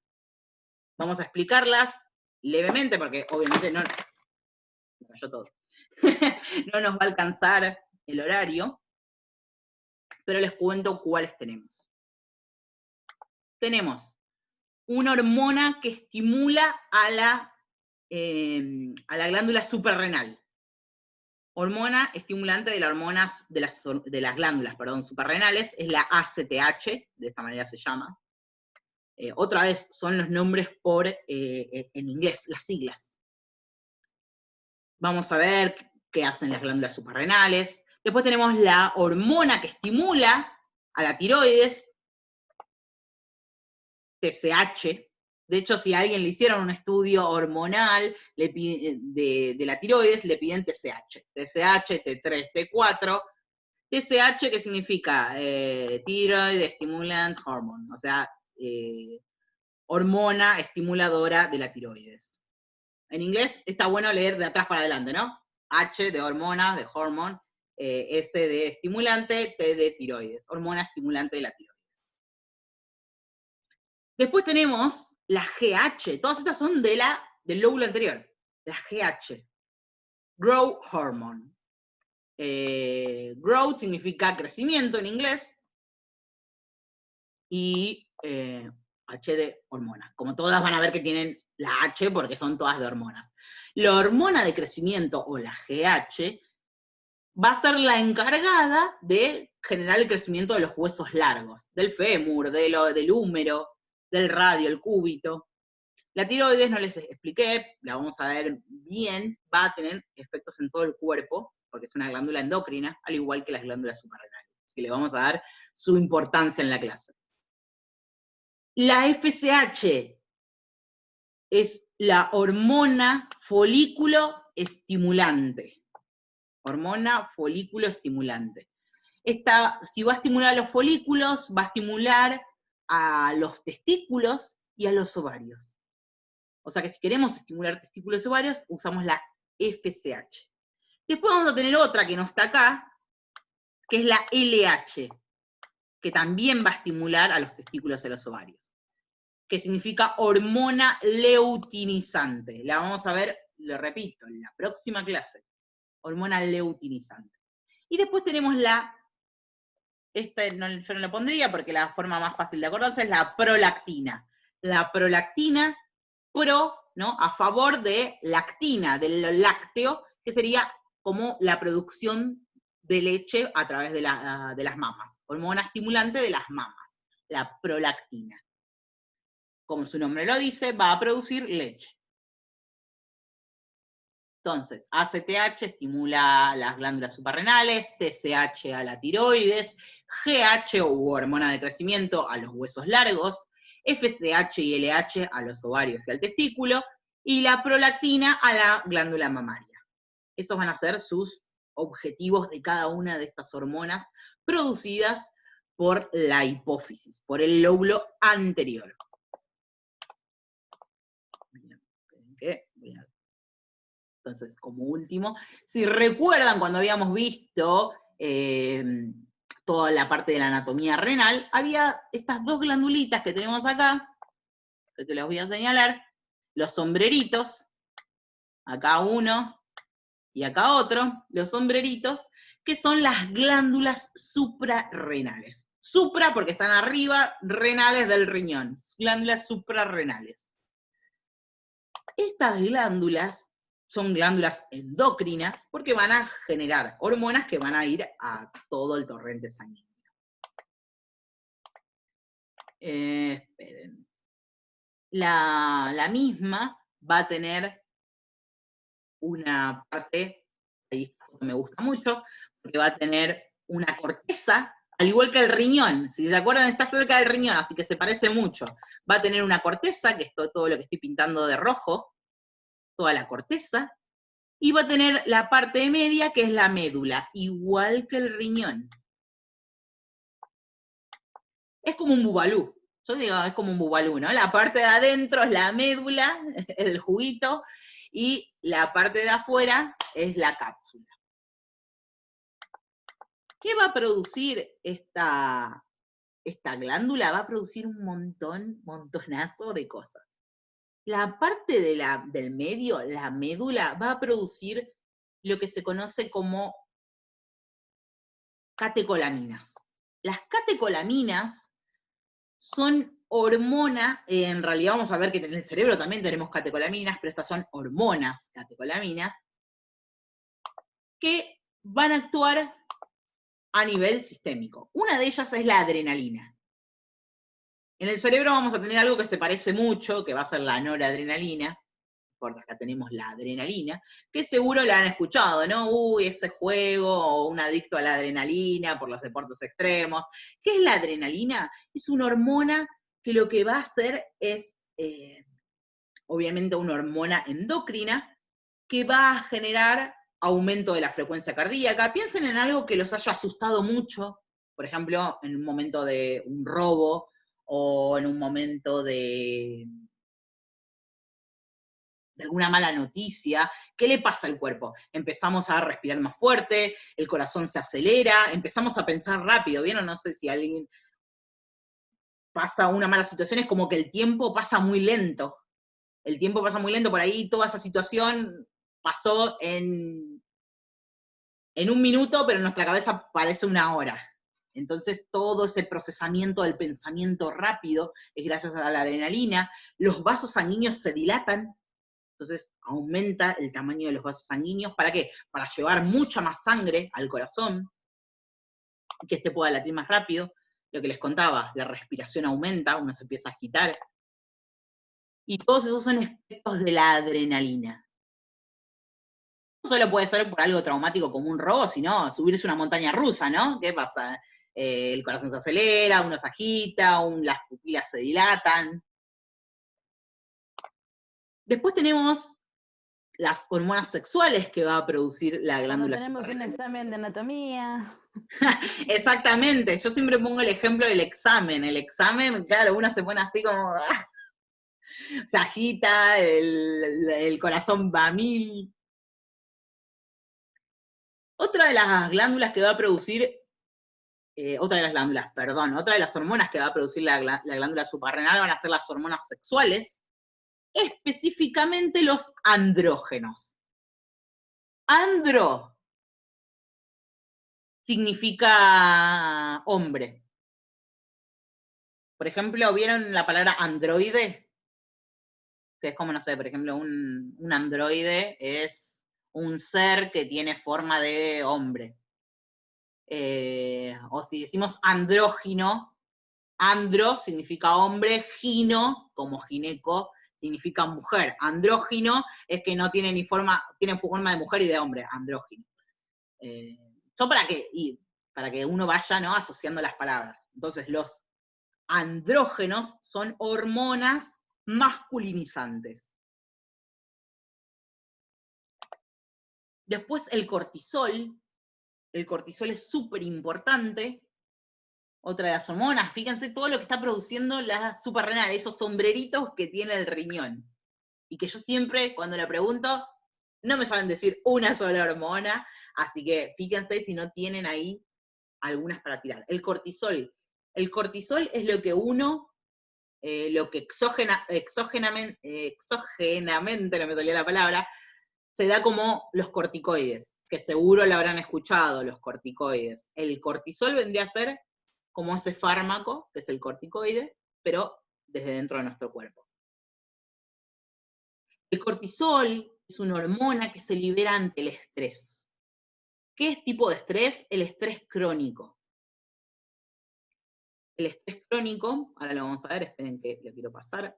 Vamos a explicarlas levemente, porque obviamente no nos va a alcanzar el horario, pero les cuento cuáles tenemos. Tenemos una hormona que estimula a la glándula suprarrenal. Hormona estimulante de, de las glándulas, suprarrenales, es la ACTH, de esta manera se llama. Otra vez, son los nombres en inglés, las siglas. Vamos a ver qué hacen las glándulas suprarrenales. Después tenemos la hormona que estimula a la tiroides, TSH. De hecho, si a alguien le hicieron un estudio hormonal de la tiroides, le piden TSH. TSH, T3, T4. TSH, que significa Thyroid Stimulant Hormone, o sea, hormona estimuladora de la tiroides. En inglés está bueno leer de atrás para adelante, ¿no? H de hormona, de hormone, S de estimulante, T de tiroides, hormona estimulante de la tiroides. Después tenemos la GH, todas estas son del lóbulo anterior, la GH, Growth Hormone. Growth significa crecimiento en inglés, y H de hormona. Como todas van a ver que tienen la H porque son todas de hormonas. La hormona de crecimiento, o la GH, va a ser la encargada de generar el crecimiento de los huesos largos, del fémur, del húmero, del radio, el cúbito. La tiroides, no les expliqué, la vamos a ver bien, va a tener efectos en todo el cuerpo, porque es una glándula endocrina, al igual que las glándulas suprarrenales. Así que le vamos a dar su importancia en la clase. La FSH es la hormona folículo estimulante. Hormona folículo estimulante. Esta, si va a estimular a los folículos, va a estimular a los testículos y a los ovarios. O sea que si queremos estimular testículos y ovarios, usamos la FSH. Después vamos a tener otra que no está acá, que es la LH, que también va a estimular a los testículos y a los ovarios, que significa hormona leutinizante. La vamos a ver, lo repito, en la próxima clase. Hormona leutinizante. Y después tenemos esta yo no la pondría porque la forma más fácil de acordarse es la prolactina. La prolactina, ¿no? A favor de lactina, del lácteo, que sería como la producción de leche a través de las mamas. Hormona estimulante de las mamas, la prolactina. Como su nombre lo dice, va a producir leche. Entonces, ACTH estimula las glándulas suprarrenales, TSH a la tiroides, GH u hormona de crecimiento a los huesos largos, FSH y LH a los ovarios y al testículo, y la prolactina a la glándula mamaria. Esos van a ser sus objetivos de cada una de estas hormonas producidas por la hipófisis, por el lóbulo anterior. Entonces, como último, si recuerdan cuando habíamos visto toda la parte de la anatomía renal, había estas dos glandulitas que tenemos acá, que se las voy a señalar, los sombreritos, acá uno y acá otro, los sombreritos, que son las glándulas suprarrenales. Supra porque están arriba, renales del riñón, glándulas suprarrenales. Estas glándulas son glándulas endócrinas porque van a generar hormonas que van a ir a todo el torrente sanguíneo. Esperen. La misma va a tener una parte, ahí me gusta mucho, porque va a tener una corteza, al igual que el riñón. Si se acuerdan, está cerca del riñón, así que se parece mucho. Va a tener una corteza, que es todo lo que estoy pintando de rojo, toda la corteza, y va a tener la parte media, que es la médula, igual que el riñón. Es como un bubalú. Yo digo, es como un bubalú, ¿no? La parte de adentro es la médula, el juguito, y la parte de afuera es la cápsula. ¿Qué va a producir esta glándula? Va a producir un montonazo de cosas. la parte del medio, la médula, va a producir lo que se conoce como catecolaminas. Las catecolaminas son hormonas, en realidad vamos a ver que en el cerebro también tenemos catecolaminas, pero estas son hormonas catecolaminas, que van a actuar a nivel sistémico. Una de ellas es la adrenalina. En el cerebro vamos a tener algo que se parece mucho, que va a ser la noradrenalina, porque acá tenemos la adrenalina, que seguro la han escuchado, ¿no? Uy, ese juego, o un adicto a la adrenalina por los deportes extremos. ¿Qué es la adrenalina? Es una hormona que lo que va a hacer es, obviamente, una hormona endocrina que va a generar aumento de la frecuencia cardíaca. Piensen en algo que los haya asustado mucho, por ejemplo, en un momento de un robo, o en un momento de alguna mala noticia. ¿Qué le pasa al cuerpo? Empezamos a respirar más fuerte, el corazón se acelera, empezamos a pensar rápido, ¿vieron? No sé si alguien pasa una mala situación, es como que el tiempo pasa muy lento. El tiempo pasa muy lento, por ahí toda esa situación pasó en un minuto, pero en nuestra cabeza parece una hora. Entonces todo ese procesamiento del pensamiento rápido es gracias a la adrenalina. Los vasos sanguíneos se dilatan, entonces aumenta el tamaño de los vasos sanguíneos. ¿Para qué? Para llevar mucha más sangre al corazón, y que este pueda latir más rápido. Lo que les contaba, la respiración aumenta, uno se empieza a agitar. Y todos esos son efectos de la adrenalina. No solo puede ser por algo traumático como un robo, sino subirse una montaña rusa, ¿no? ¿Qué pasa? El corazón se acelera, uno se agita, las pupilas se dilatan. Después tenemos las hormonas sexuales que va a producir la glándula Cuando tenemos un suprarrenal. examen de anatomía. Exactamente, yo siempre pongo el ejemplo del examen. El examen, claro, uno se pone así como, se agita, el corazón va a mil. Otra de las glándulas que va a producir, otra de las hormonas que va a producir la glándula suprarrenal van a ser las hormonas sexuales, específicamente los andrógenos. Andro significa hombre. Por ejemplo, ¿vieron la palabra androide? Que es como, no sé, por ejemplo, un androide es un ser que tiene forma de hombre. O si decimos andrógino, andro significa hombre, gino, como gineco, significa mujer. Andrógino es que no tiene ni forma, tiene forma de mujer y de hombre, andrógino. Son para que uno vaya, ¿no?, asociando las palabras. Entonces, los andrógenos son hormonas masculinizantes. Después el cortisol es súper importante. Otra de las hormonas, fíjense todo lo que está produciendo la suprarrenal, esos sombreritos que tiene el riñón. Y que yo siempre, cuando le pregunto, no me saben decir una sola hormona, así que fíjense si no tienen ahí algunas para tirar. El cortisol es lo que lo que exógenamente, no me salía la palabra, se da como los corticoides, que seguro lo habrán escuchado, los corticoides. El cortisol vendría a ser como ese fármaco, que es el corticoide, pero desde dentro de nuestro cuerpo. El cortisol es una hormona que se libera ante el estrés. ¿Qué es tipo de estrés? El estrés crónico. El estrés crónico, ahora lo vamos a ver, esperen que lo quiero pasar.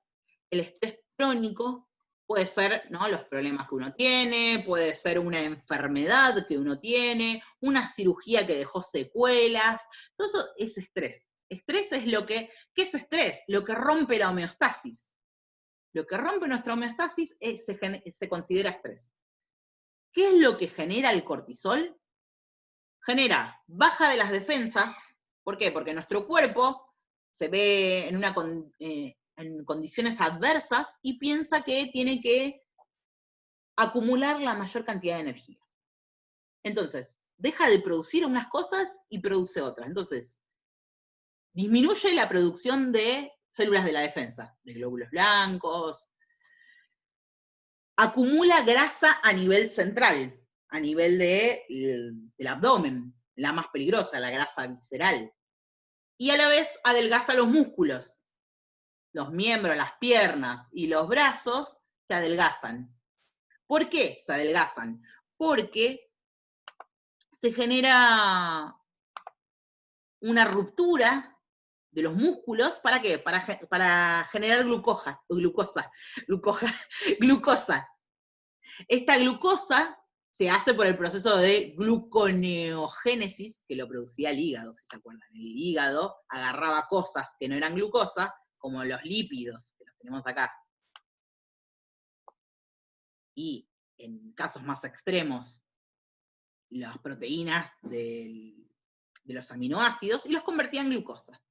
El estrés crónico puede ser, ¿no?, los problemas que uno tiene, puede ser una enfermedad que uno tiene, una cirugía que dejó secuelas, todo eso es estrés. Estrés es ¿qué es estrés? Lo que rompe la homeostasis. Lo que rompe nuestra homeostasis se considera estrés. ¿Qué es lo que genera el cortisol? Genera baja de las defensas. ¿Por qué? Porque nuestro cuerpo se ve en condiciones adversas y piensa que tiene que acumular la mayor cantidad de energía. Entonces, deja de producir unas cosas y produce otras. Entonces, disminuye la producción de células de la defensa, de glóbulos blancos, acumula grasa a nivel central, a nivel del abdomen, la más peligrosa, la grasa visceral. Y a la vez adelgaza los músculos. Los miembros, las piernas y los brazos se adelgazan. ¿Por qué se adelgazan? Porque se genera una ruptura de los músculos, ¿para qué? Para generar glucosa. Esta glucosa se hace por el proceso de gluconeogénesis, que lo producía el hígado, si se acuerdan. El hígado agarraba cosas que no eran glucosa, como los lípidos, que los tenemos acá. Y en casos más extremos, las proteínas de los aminoácidos, y los convertía en glucosa.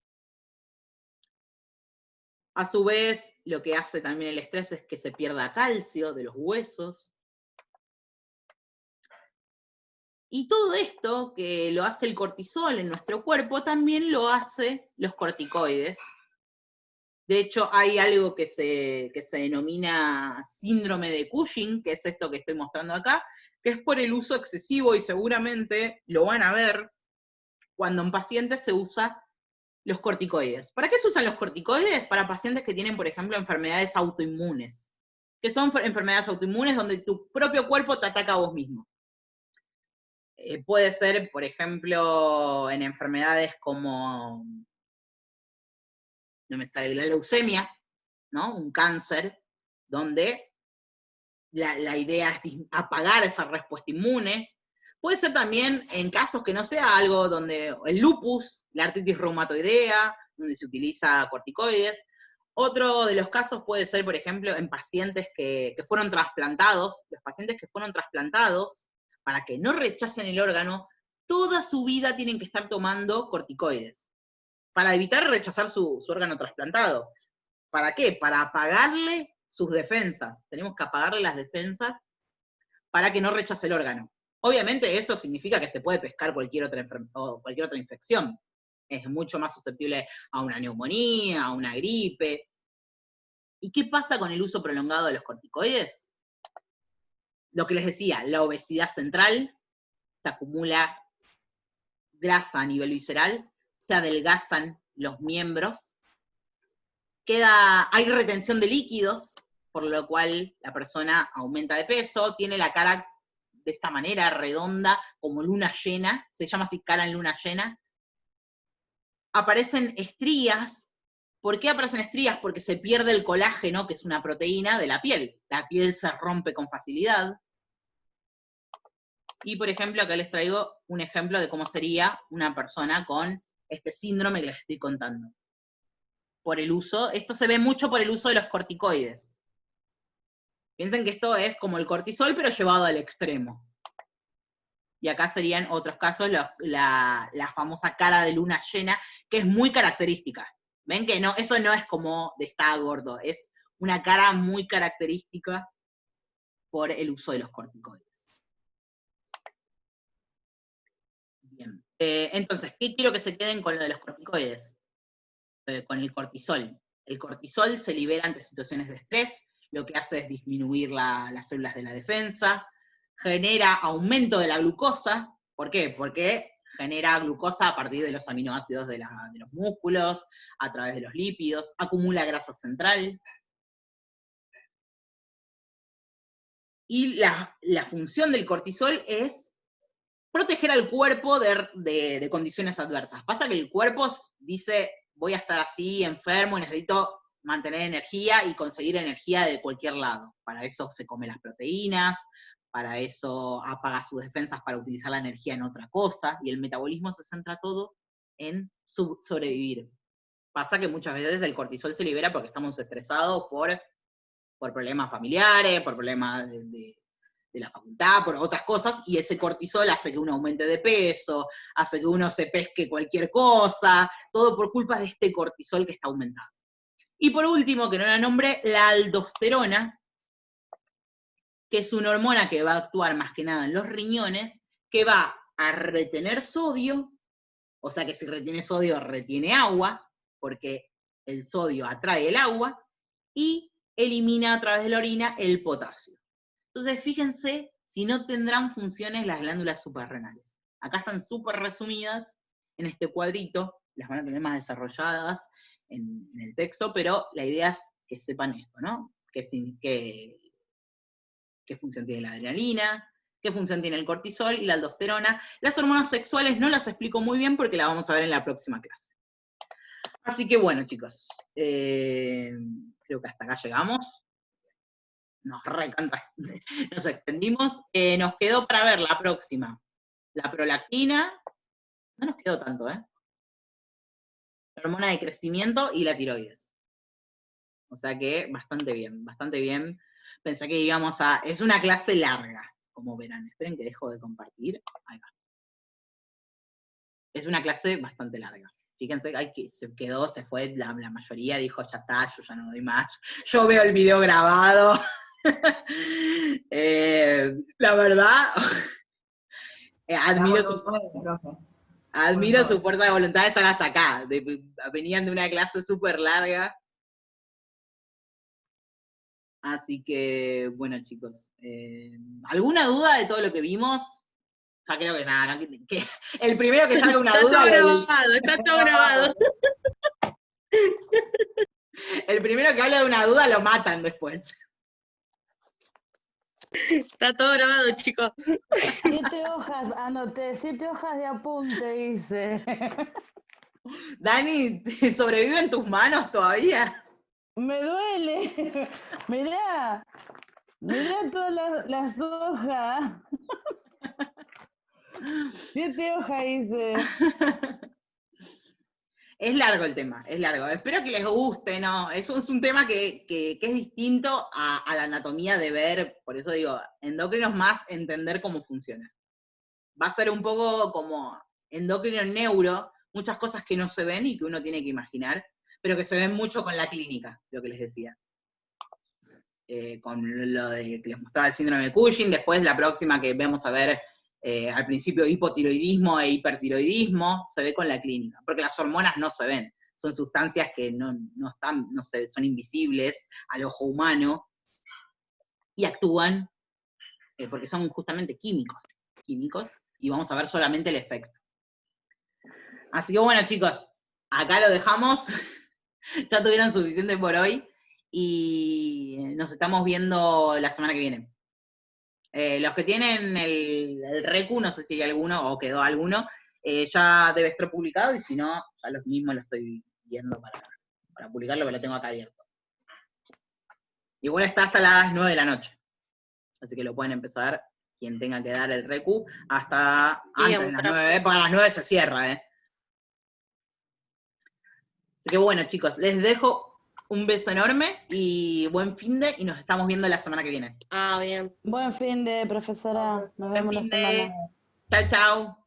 A su vez, lo que hace también el estrés es que se pierda calcio de los huesos. Y todo esto que lo hace el cortisol en nuestro cuerpo, también lo hace los corticoides. De hecho, hay algo que se denomina síndrome de Cushing, que es esto que estoy mostrando acá, que es por el uso excesivo, y seguramente lo van a ver cuando en pacientes se usa los corticoides. ¿Para qué se usan los corticoides? Para pacientes que tienen, por ejemplo, enfermedades autoinmunes, que son enfermedades autoinmunes donde tu propio cuerpo te ataca a vos mismo. Puede ser, por ejemplo, en enfermedades como, no me sale, la leucemia, ¿no? Un cáncer, donde la idea es apagar esa respuesta inmune. Puede ser también en casos que no sea algo donde el lupus, la artritis reumatoidea, donde se utiliza corticoides. Otro de los casos puede ser, por ejemplo, en pacientes que fueron trasplantados. Los pacientes que fueron trasplantados, para que no rechacen el órgano, toda su vida tienen que estar tomando corticoides, para evitar rechazar su órgano trasplantado. ¿Para qué? Para apagarle sus defensas. Tenemos que apagarle las defensas para que no rechace el órgano. Obviamente eso significa que se puede pescar cualquier otra infección. Es mucho más susceptible a una neumonía, a una gripe. ¿Y qué pasa con el uso prolongado de los corticoides? Lo que les decía, la obesidad central, se acumula grasa a nivel visceral, se adelgazan los miembros, hay retención de líquidos, por lo cual la persona aumenta de peso, tiene la cara de esta manera, redonda, como luna llena, se llama así cara en luna llena. Aparecen estrías. ¿Por qué aparecen estrías? Porque se pierde el colágeno, que es una proteína de la piel. La piel se rompe con facilidad. Y, por ejemplo, acá les traigo un ejemplo de cómo sería una persona con este síndrome que les estoy contando. Por el uso, esto se ve mucho por el uso de los corticoides. Piensen que esto es como el cortisol, pero llevado al extremo. Y acá serían otros casos, la famosa cara de luna llena, que es muy característica. ¿Ven que no? Eso no es como de estar gordo, es una cara muy característica por el uso de los corticoides. Bien. Entonces, ¿qué quiero que se queden con lo de los corticoides? Con el cortisol. El cortisol se libera ante situaciones de estrés, lo que hace es disminuir las células de la defensa, genera aumento de la glucosa. ¿Por qué? Porque genera glucosa a partir de los aminoácidos de los músculos, a través de los lípidos, acumula grasa central. Y la función del cortisol es proteger al cuerpo de condiciones adversas. Pasa que el cuerpo dice, voy a estar así, enfermo, y necesito mantener energía y conseguir energía de cualquier lado. Para eso se come las proteínas, para eso apaga sus defensas para utilizar la energía en otra cosa, y el metabolismo se centra todo en sobrevivir. Pasa que muchas veces el cortisol se libera porque estamos estresados por problemas familiares, por problemas de la facultad, por otras cosas, y ese cortisol hace que uno aumente de peso, hace que uno se pesque cualquier cosa, todo por culpa de este cortisol que está aumentado. Y por último, que no la nombré, la aldosterona, que es una hormona que va a actuar más que nada en los riñones, que va a retener sodio, o sea que si retiene sodio, retiene agua, porque el sodio atrae el agua, y elimina a través de la orina el potasio. Entonces, fíjense si no tendrán funciones las glándulas suprarrenales. Acá están súper resumidas en este cuadrito, las van a tener más desarrolladas en el texto, pero la idea es que sepan esto, ¿no? ¿Qué función tiene la adrenalina? ¿Qué función tiene el cortisol y la aldosterona? Las hormonas sexuales no las explico muy bien porque las vamos a ver en la próxima clase. Así que bueno, chicos, creo que hasta acá llegamos. Nos extendimos. Nos quedó para ver la próxima. La prolactina, no nos quedó tanto, ¿eh? La hormona de crecimiento y la tiroides. O sea que bastante bien, bastante bien. Pensé que íbamos a... Es una clase larga, como verán. Esperen que dejo de compartir. Ahí va. Es una clase bastante larga. Fíjense, que se fue, la mayoría dijo, ya está, yo ya no doy más. Yo veo el video grabado. La verdad, admiro su fuerza de voluntad de estar hasta acá. Venían de una clase súper larga. Así que, bueno, chicos, ¿alguna duda de todo lo que vimos? Ya creo que nada, ¿no? Que el primero que salga una Está duda... todo grabado, está todo grabado. El primero que habla de una duda lo matan después. Está todo grabado, chicos. 7 hojas, anoté, 7 hojas de apunte hice. Dani, ¿sobrevive en tus manos todavía? Me duele. Mirá todas las hojas. 7 hojas hice. Es largo el tema, es largo. Espero que les guste, ¿no? Es un tema que es distinto a la anatomía de ver, por eso digo, endocrinos más entender cómo funciona. Va a ser un poco como endocrino neuro, muchas cosas que no se ven y que uno tiene que imaginar, pero que se ven mucho con la clínica, lo que les decía. Con lo de que les mostraba el síndrome de Cushing, después la próxima que vamos a ver al principio hipotiroidismo e hipertiroidismo, se ve con la clínica, porque las hormonas no se ven, son sustancias que no están, no sé, son invisibles al ojo humano, y actúan, porque son justamente químicos, y vamos a ver solamente el efecto. Así que bueno, chicos, acá lo dejamos, ya tuvieron suficiente por hoy, y nos estamos viendo la semana que viene. Los que tienen el recu, no sé si hay alguno o quedó alguno, ya debe estar publicado, y si no, ya los mismos lo estoy viendo para publicarlo, pero lo tengo acá abierto. Igual está hasta las 9 de la noche, así que lo pueden empezar, quien tenga que dar el recu, hasta antes de las 9, porque a las 9 se cierra, Así que bueno, chicos, les dejo un beso enorme y buen finde, y nos estamos viendo la semana que viene. Bien. Buen fin de, profesora. Nos Buen vemos la finde. semana. Chau, chau.